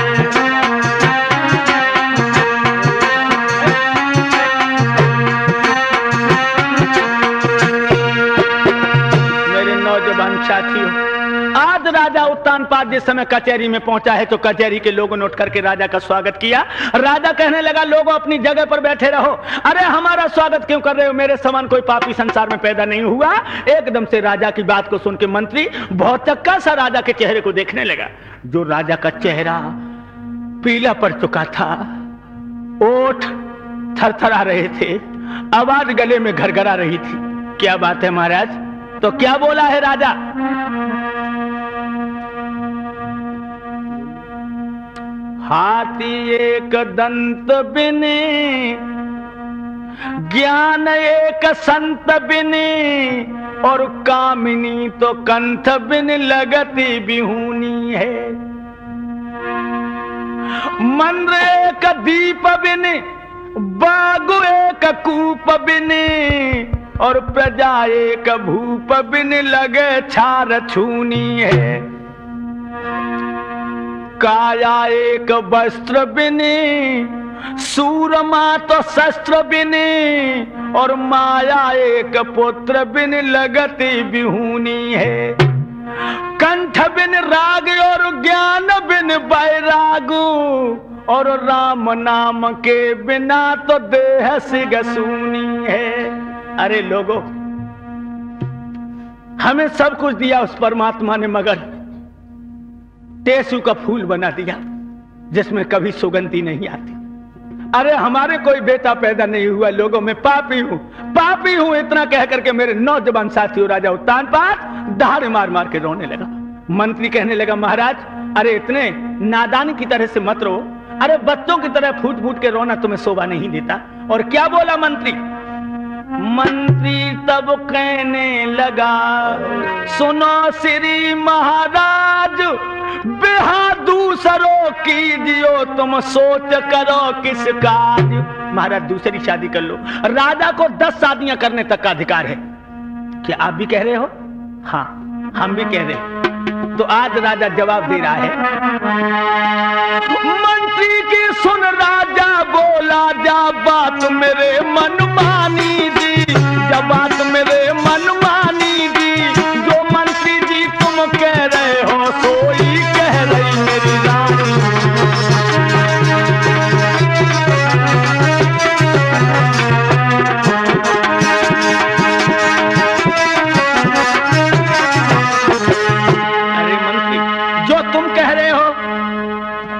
आज राजा उत्तानपाद जिस समय कचहरी में पहुंचा है तो कचहरी के लोगों ने उठ करके राजा का स्वागत किया। राजा कहने लगा, लोगों अपनी जगह पर बैठे रहो। अरे हमारा स्वागत क्यों कर रहे हो? मेरे समान कोई पापी संसार में पैदा नहीं हुआ। एकदम से राजा की बात को सुन के मंत्री बहुत चक्का सा राजा के चेहरे को देखने लगा। जो राजा का चेहरा पीला पड़ चुका था, ओठ थरथरा रहे थे, आवाज गले में घरघरा रही थी। क्या बात है महाराज? तो क्या बोला है राजा? हाथी एक दंत बिने, ज्ञान एक संत बिने, और कामिनी तो कंठ बिन लगती बिहूनी है। मन एक दीप बिने, बागु एक कूप बिने, और प्रजा एक भूप बिन लगे छार छूनी है। काया एक वस्त्र बिने, सूरमा तो शस्त्र बिने, और माया एक पुत्र बिन लगती बिहूनी है। कंठ बिन राग और ज्ञान बिन बैरागु, और राम नाम के बिना तो देह सिगसूनी है। अरे लोगों, हमें सब कुछ दिया उस परमात्मा ने, मगर टेसू का फूल बना दिया जिसमें कभी सुगंधी नहीं आती। अरे हमारे कोई बेटा पैदा नहीं हुआ, लोगों में पापी हूं। इतना कह करके मेरे नौजवान साथियों राजा उत्तानपाद दहाड़े मार मार के रोने लगा। मंत्री कहने लगा, महाराज अरे इतने नादान की तरह से मत रो। अरे बच्चों की तरह फूट फूट के रोना तुम्हें शोभा नहीं देता। और क्या बोला मंत्री? मंत्री तब कहने लगा, सुनो श्री महाराज, बिहा दूसरों कीजियो, तुम सोच करो किस काज। महाराज दूसरी शादी कर लो। राजा को 10 शादियां करने तक का अधिकार है। क्या आप भी कह रहे हो? हाँ, हम भी कह रहे हैं। तो आज राजा जवाब दे रहा है। मंत्री की सुन राजा बोला, जा बात मेरे मन मानी दी, जा बात मेरे मन मानी दी। जो मंत्री जी तुम कह रहे हो सोई कह रही मेरी रानी।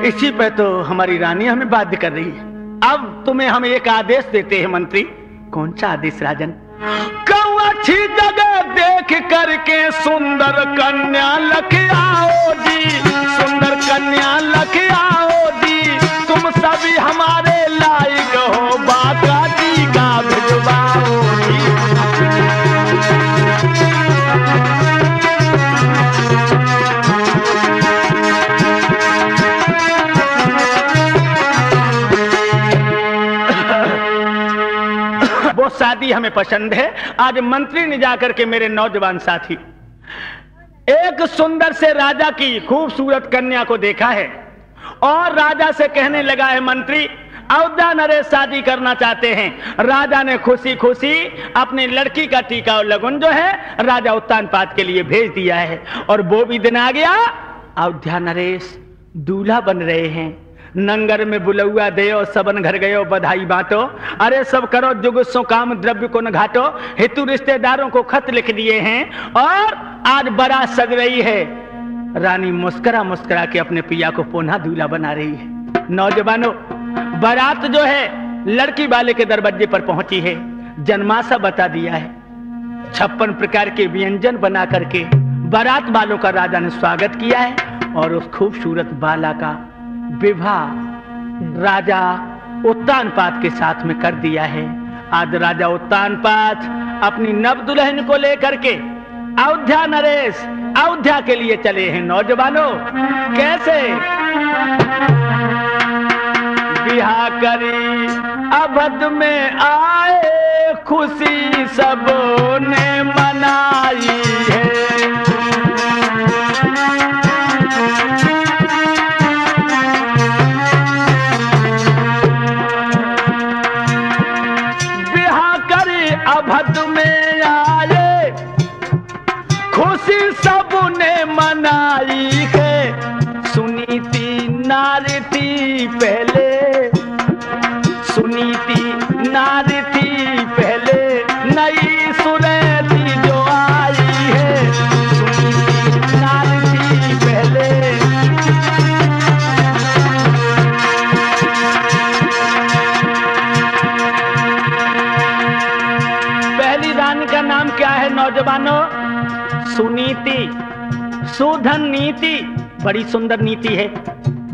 इसी पे तो हमारी रानी हमें बाध्य कर रही है। अब तुम्हें हम एक आदेश देते हैं मंत्री। कौन सा आदेश राजन? कहूं अच्छी जगह देख करके सुंदर कन्या लख आओ जी, सुंदर कन्या लख आओ जी। तुम सभी हमारे लायक हो, बाका जी का भिजवाओ जी। वो शादी हमें पसंद है। आज मंत्री ने जाकर के मेरे नौजवान साथी एक सुंदर से राजा की खूबसूरत कन्या को देखा है और राजा से कहने लगा है, मंत्री अयोध्या नरेश शादी करना चाहते हैं। राजा ने खुशी खुशी अपनी लड़की का टीका और लगन जो है राजा उत्तानपाद के लिए भेज दिया है। और वो भी दिन आ गया, अयोध्या नरेश दूल्हा बन रहे हैं। नंगर में बुलौआ देओ, सबन घर गयो बधाई बांटो। अरे सब करो जुगुस्सो काम द्रव्य को न घाटो। हितु रिश्तेदारों को खत लिख दिए हैं और आज बारात सज रही है। रानी मुस्कुरा मुस्कुरा के अपने पिया को पुनः दूल्हा बना रही है। नौजवानों, बारात जो है लड़की वाले के दरवाजे पर पहुंची है। जन्माशा बता दिया है। 56 प्रकार के व्यंजन बना करके बारात वालों का राजा ने स्वागत किया है और उस खूबसूरत बाला का विवाह राजा उत्तानपाद के साथ में कर दिया है। आज राजा उत्तानपाद अपनी नव दुल्हन को लेकर के अयोध्या नरेश अयोध्या के लिए चले हैं। नौजवानों, कैसे बिहा करी अवध में आए, खुशी सबने मनाई है। अवध में आए, खुशी सबने मनाई है, सुनी थी नारी थी पहले, सुनी थी नारी थी पहले, नई सुरती जो आई है, सुनी थी नारी थी पहले। पहली रानी का नाम क्या है नौजवानों? सुनीति, सुधन नीति, बड़ी सुंदर नीति है।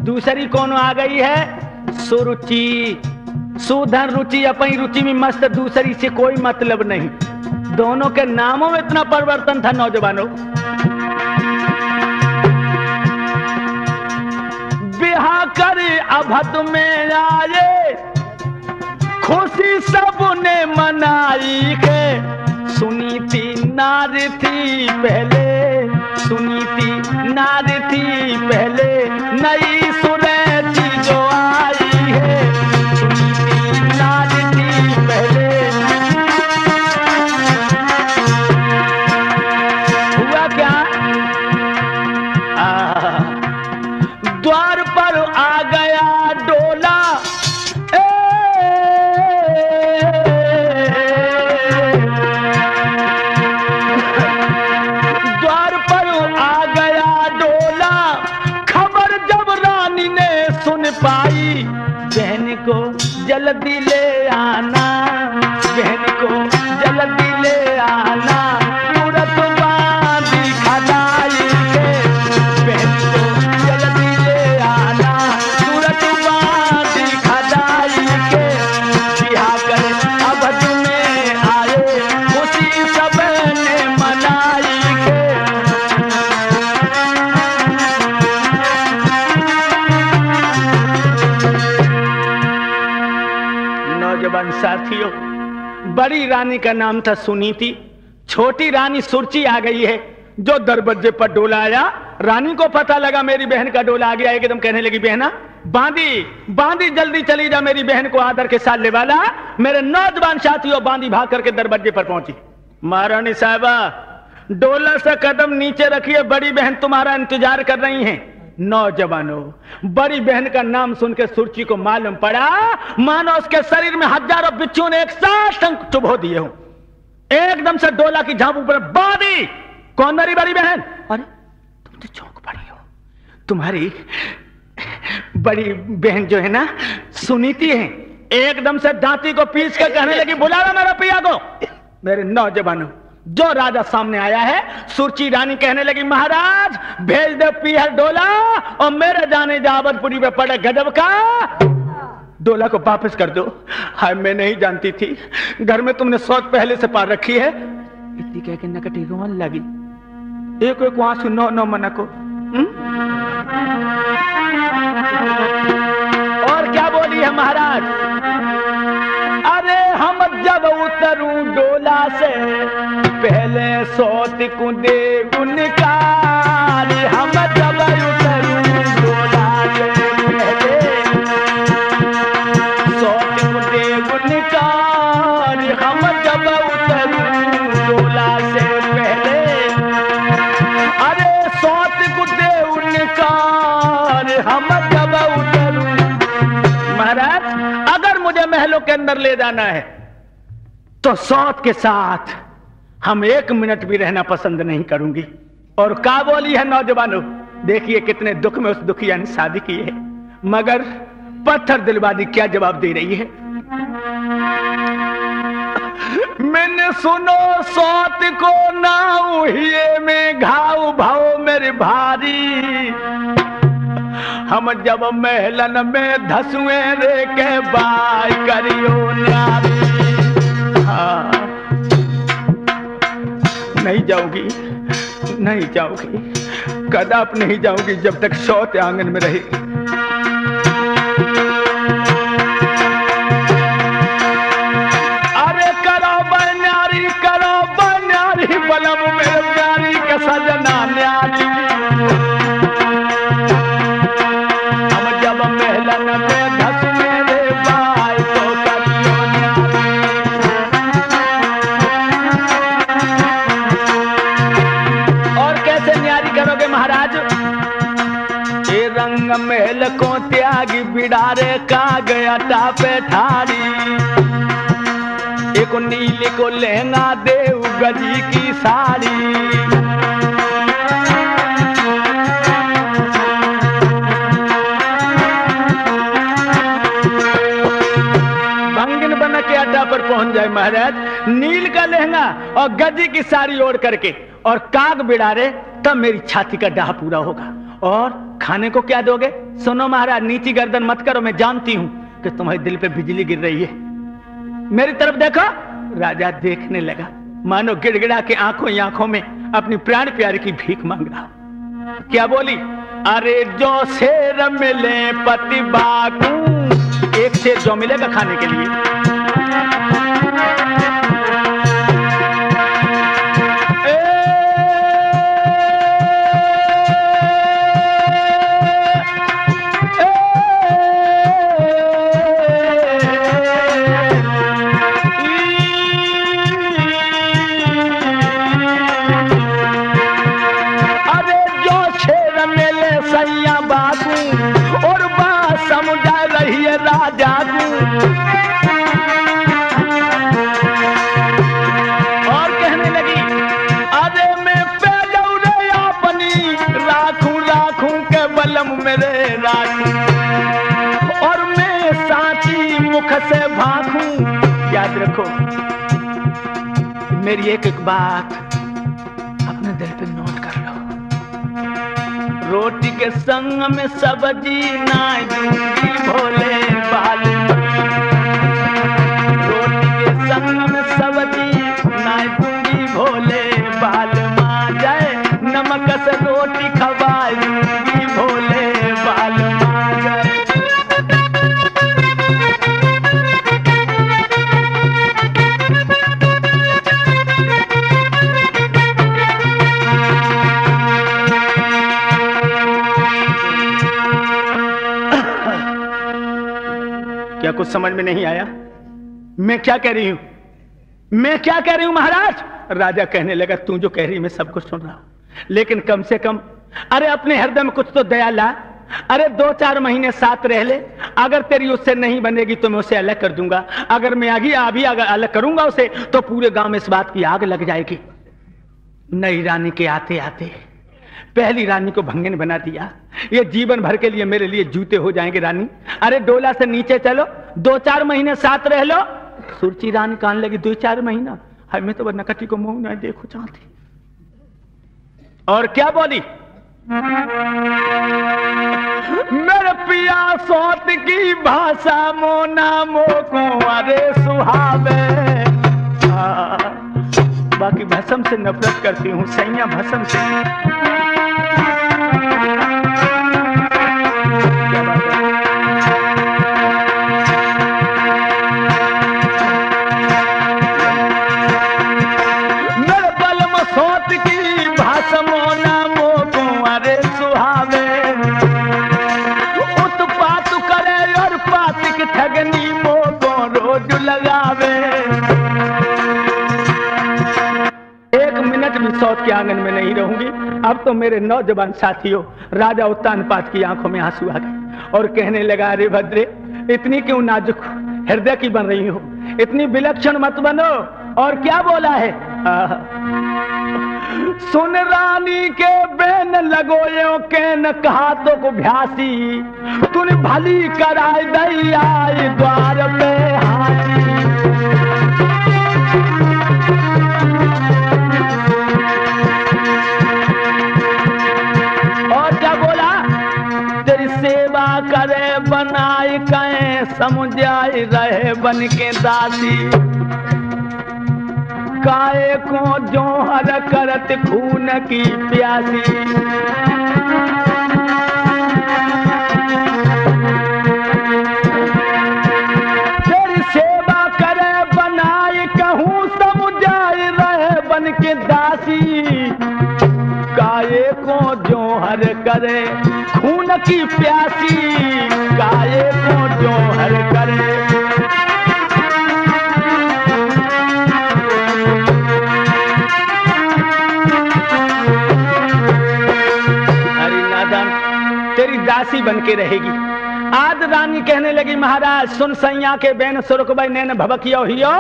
दूसरी कौन आ गई है? सुरुचि, सुधन रुचि, अपनी रुचि में मस्त, दूसरी से कोई मतलब नहीं। दोनों के नामों में इतना परिवर्तन था नौजवानों। बिहा कर अभद में आए, खुशी सबने मनाई के, सुनी थी नारी थी पहले, सुनी थी नारी थी पहले, नई सुरती जो आई है, सुनी थी नारी थी पहले। हुआ क्या? द्वार पर आ गया डोला, द्वार पर आ गया डोला, खबर जब रानी ने सुन पाई, बहन को जल्दी ले आना, बहन को जल्दी ले आना, तुरंत बांधी खदाई के, बहन को जल्दी ले आना, तुरंत बांधी खदाई के, बिहा कर अवध में आए, खुशी सबने मनाई के। नौजवान साथियों, बड़ी रानी का नाम था सुनीति, छोटी रानी सुरची आ गई है, जो दरवाजे पर डोला आया। रानी को पता लगा मेरी बहन का डोला आ गया, एकदम कहने लगी, बहना बांधी बांधी जल्दी चली जा, मेरी बहन को आदर के साथ ले वाला। मेरे नौजवान साथियों बांधी भाग करके दरवाजे पर पहुंची। महारानी साहबा, डोला से कदम नीचे रखिए, बड़ी बहन तुम्हारा इंतजार कर रही हैं। नौजवानों, बड़ी बहन का नाम सुनकर सुरची को मालूम पड़ा मानो उसके शरीर में हजारों बिच्छू ने एक साथ चुभो दिए हो। एकदम से डोला की झांप ऊपर बांधी। कौन मेरी बड़ी बहन? अरे तुम तो चौंक पड़ी हो, तुम्हारी बड़ी बहन जो है ना सुनीति है। एकदम से दांती को पीस कर कहने लगी, बुला लो मेरा पिया को। मेरे नौजवानों, जो राजा सामने आया है, सुरची रानी कहने लगी, महाराज भेज दे पिया डोला, और मेरे जाने जावतपुरी में पड़े गजब का डोला को वापस कर दो। हाय, मैं नहीं जानती थी घर में तुमने सोच पहले से पार रखी है। इतनी कह के नकटी रोने लगी, एक एक आंसू नौ नौ मना को। और क्या बोली है महाराज? अरे हम जब उतरूं डोला से, पहले सोत को दे उनकार, हम जब उतरूं डोला से, पहले सोत को दे उनकार, हम जब उतरूं डोला से पहले, अरे सोत को दे उनकार, हम जब उतरूं। महाराज, अगर मुझे महलों के अंदर ले जाना है तो सौत के साथ हम एक मिनट भी रहना पसंद नहीं करूंगी। और क्या बोली है नौजवानों? देखिए कितने दुख में उस दुखिया ने शादी की है, मगर पत्थर दिलवादी क्या जवाब दे रही है। मैंने सुनो सौत को नाऊ हिये में घाव भाव मेरे भारी, हम जब महलन में धसुए रे के बाय करियो न्यारी। हाँ, नहीं जाऊंगी, नहीं जाऊंगी, कदाप नहीं जाऊंगी जब तक सौत आंगन में रहेगी। अरे करो बन्यारी बलम मेरे प्यारी के सजना न्यारी, हम जब महलन में धस मेरे बाई तो करियो न्यारी। और कैसे न्यारी करोगे महाराज ये रंग महल को त्यागी बिडारे का गया टापे ठाड़ी एक नीली को लहंगा देव गजी की साड़ी पर पहुंच जाए महाराज, नील का लहंगा और गजी की साड़ी ओढ़ करके और काग बिड़ारे, तब मेरी छाती का डाह पूरा होगा। और खाने को क्या दोगे? सुनो महाराज, नीची गर्दन मत करो, मैं जानती हूं कि तुम्हारे दिल पे बिजली गिर रही है। मेरी तरफ देखो। राजा देखने लगा, मानो गिड़गिड़ा के आंखों ही आंखों में अपनी प्राण प्यारे की भीख मांग रहा। क्या बोली? अरे जो शेर मिले पति बागू, एक शेर जो मिलेगा खाने के लिए। और कहने लगी, अरे मैं पेलौरे अपनी राखूं के बलम मेरे राखूं, और मैं साची मुख से भाखूं। याद रखो मेरी एक एक बात अपने दिल पे नोट कर लो। रोटी के संग में सब्जी ना दूंगी भोले बालू, रोटी के संग में सब्जी ना दूंगी भोले बाल मां जाए, नमक से रोटी खवा दूंगी भोले बाल मां जाए। क्या कुछ समझ में नहीं आया? मैं क्या कह रही हूं? मैं क्या कह रही हूं महाराज? राजा कहने लगा, तू जो कह रही मैं सब कुछ सुन रहा हूं, लेकिन कम से कम अरे अपने हृदय में कुछ तो दया ला। अरे 2-4 महीने साथ रह ले, अगर तेरी उससे नहीं बनेगी तो मैं उसे अलग कर दूंगा। अगर मैं अभी अगर अलग करूंगा उसे तो पूरे गांव में इस बात की आग लग जाएगी। नई रानी के आते आते पहली रानी को भंगन बना दिया। ये जीवन भर के लिए मेरे लिए जूते हो जाएंगे रानी। अरे डोला से नीचे चलो, 2-4 महीने साथ रह लो। सुरची रानी कान लगी, 2-4 महीना? हाय मैं तो नकटी को मुंह ना देखो चाहती। और क्या बोली? मेरे पिया सोत की भाषा मोना मोको अरे सुहावे। बाकी भसम से नफरत करती हूँ, सैया भसम से। मेरे बलम सोत की भाषा मोना मोको अरे सुहावे। उत्पात करे और पातिक ठगनी मोको रोज लगावे। भी सौत के आंगन में नहीं रहूंगी। अब तो मेरे नौजवान साथियों, राजा उत्तानपाद की आंखों में आंसू आ गए और कहने लगा, अरे भद्रे इतनी क्यों नाजुक हृदय की बन रही हो, इतनी विलक्षण मत बनो। और क्या बोला है? सुन रानी के बेन लगोयो के न कहा तो को भ्यासी, तूने भली कराई दैया द्वार पे हाथी। करे बनाई कहे समुझाई रहे बन के दासी। काए को जो हर करत खून की प्यासी। तेरी सेवा करे बनाई कहूँ समुझाई रहे बन के दासी। काए को जो हर करे खून की प्यासी। काए को जो हर करे। तेरी दासी बन के रहेगी। आज रानी कहने लगी महाराज सुन सैया के बेन सुरकबई नैन भबकियो हियो,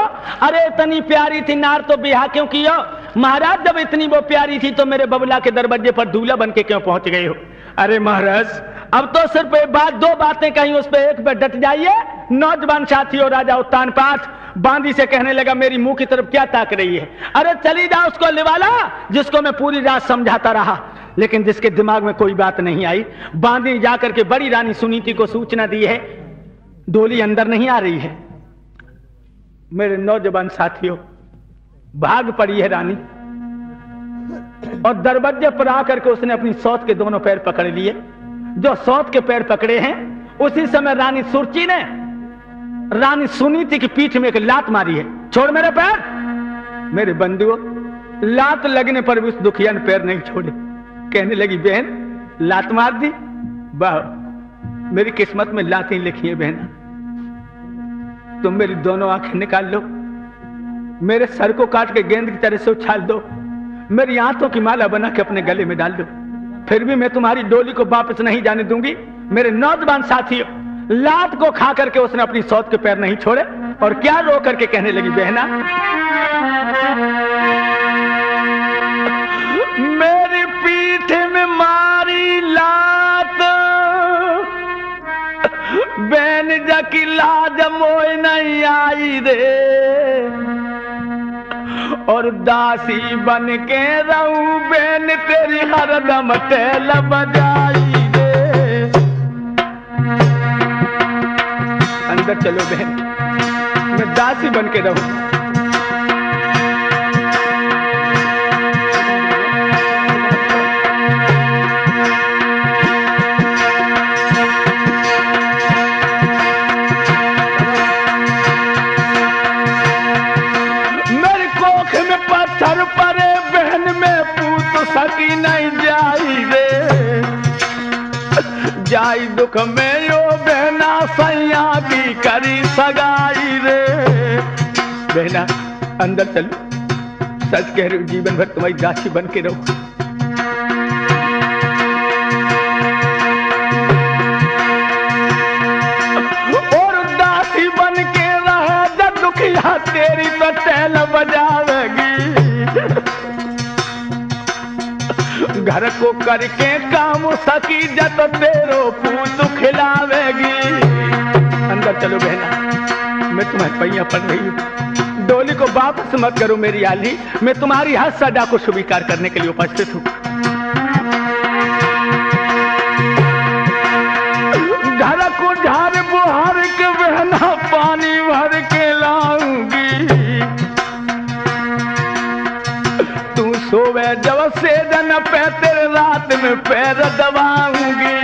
अरे इतनी प्यारी थी नार तो बिहा क्यों कियो? महाराज जब इतनी वो प्यारी थी तो मेरे बबला के दरवाजे पर दूल्हा बन के क्यों पहुंच गए हो? अरे महाराज अब तो सिर्फ एक बात, दो बातें कहीं उस पे एक पे डट जाइए। नौजवान साथियों राजा उत्तान पाठ बांदी से कहने लगा मेरी मुंह की तरफ क्या ताक रही है? अरे चली जा उसको लिवाला, जिसको मैं पूरी रात समझाता रहा लेकिन जिसके दिमाग में कोई बात नहीं आई। बांदी जाकर के बड़ी रानी सुनीति को सूचना दी है डोली अंदर नहीं आ रही है। मेरे नौजवान साथियों भाग पड़ी है रानी और दरवाजे पर आकर के उसने अपनी सौत के दोनों पैर पकड़ लिए। जो सौत के पैर पकड़े हैं उसी समय रानी सुरची ने रानी सुनीति की पीठ में एक लात मारी है। छोड़ मेरे पैर। मेरे बंधुओं लात लगने पर भी उस दुखिया ने पैर नहीं छोड़े। कहने लगी बहन लात मार दी, वाह मेरी किस्मत में लातें लिखी है बहना। तुम मेरी दोनों आंखें निकाल लो, मेरे सर को काट के गेंद की तरह से उछाल दो, मेरी आंतों की माला बना के अपने गले में डाल दो, फिर भी मैं तुम्हारी डोली को वापस नहीं जाने दूंगी। मेरे नौजवान साथियों लात को खा करके उसने अपनी सौत के पैर नहीं छोड़े और क्या रो करके कहने लगी बहना मेरी पीठ में मारी लात बहन जकी लाज मोय नहीं आई रे और दासी बन के रहूं बहन तेरी हरदम टेल बजाई रे। अंदर चलो बहन मैं दासी बन के रहूं। पत्थर परे बहन में पूत सकी नहीं जाई रे जाई दुख में यो बहना सैया की करी सगाई रे। बहना अंदर चलो, सच कह रही हूं जीवन भर तुम्हारी दासी बन के रहो। और दासी बन के रहे जब दुखिया तेरी तो टहल बजावेगी घर को करके काम सकी जत तेरो पूत खिलावेगी। अंदर चलो बहना मैं तुम्हारे पैया पड़ रही हूँ, डोली को वापस मत करो मेरी आली, मैं तुम्हारी हर सजा को स्वीकार करने के लिए उपस्थित हूँ। घर को झाड़ बुहार के बहना पानी भर के लाऊंगी तू सोवे जब से जन पे तेरे रात में पैर दबाऊंगी।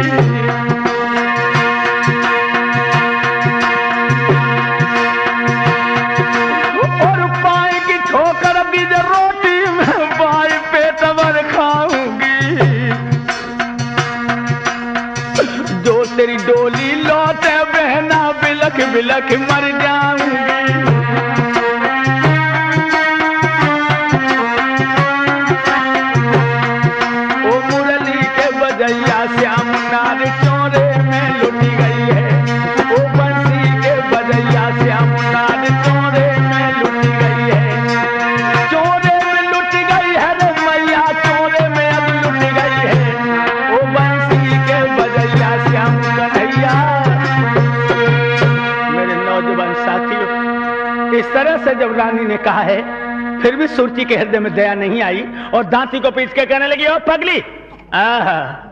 और पाए की ठोकर बीज रोटी में बाई पेट भर खाऊंगी जो तेरी डोली लौटे बहना बिलख बिलख मर जाऊंगी। श्याम नार चोरे में लुटी गई है ओ बंसी के बजैया श्याम नार चोरे में लुटी गई है, चोरे में लुटी गई है रे मैया चोरे में अब लुटी गई है ओ बंसी के बजैया श्याम कन्हैया। मेरे नौजवान साथियों इस तरह से जब रानी ने कहा है फिर भी सुरती के हृदय में दया नहीं आई और दांती को पीट के कहने लगी ओ पगली आहा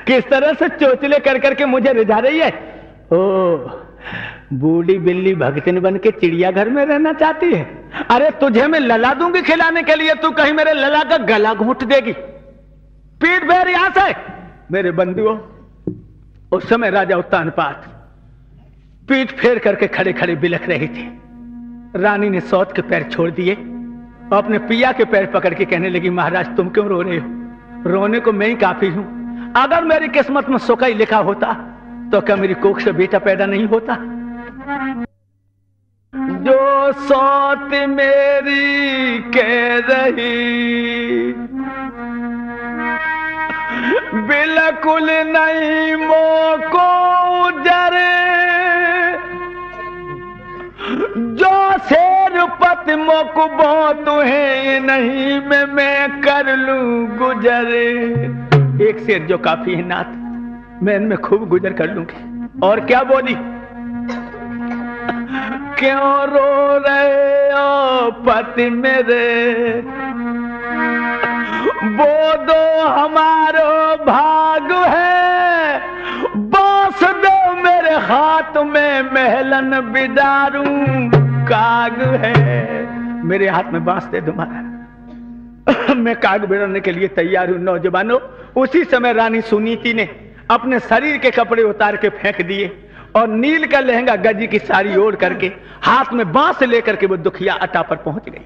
किस तरह से चोचले कर करके मुझे रिझा रही है। ओ बूढ़ी बिल्ली भगतिन बन के चिड़ियाघर में रहना चाहती है। अरे तुझे मैं लला दूंगी खिलाने के लिए, तू कहीं मेरे लला का गला घूंट देगी। पीठ फेर यहां से। मेरे बंधुओं उस समय राजा उत्तानपाद पीठ फेर करके खड़े खड़े बिलख रहे थे। रानी ने सौत के पैर छोड़ दिए और अपने पिया के पैर पकड़ के कहने लगी महाराज तुम क्यों रो रहे हो? रोने को मैं ही काफी हूं। अगर मेरी किस्मत में सुखा ही लिखा होता तो क्या मेरी कोख से बेटा पैदा नहीं होता? जो सौत मेरी कह रही बिल्कुल नहीं मोको जरे, जो शेर पत मोको बहुत है नहीं मैं कर लूं गुजरे। एक शेर जो काफी है नाथ, मैं इनमें खूब गुजर कर लूंगी। और क्या बोली, क्यों रो रहे हो पति मेरे, वो दो हमारो भाग है, बांस दो मेरे हाथ में महलन बिदारू काग है। मेरे हाथ में बांस दे तुम्हारा, मैं काग बिड़ाने के लिए तैयार हूं। नौजवानों, उसी समय रानी सुनीति ने अपने शरीर के कपड़े उतार के फेंक दिए और नील का लहंगा गजी की साड़ी ओढ़ करके हाथ में बांस लेकर के वो दुखिया अटा पर पहुंच गई।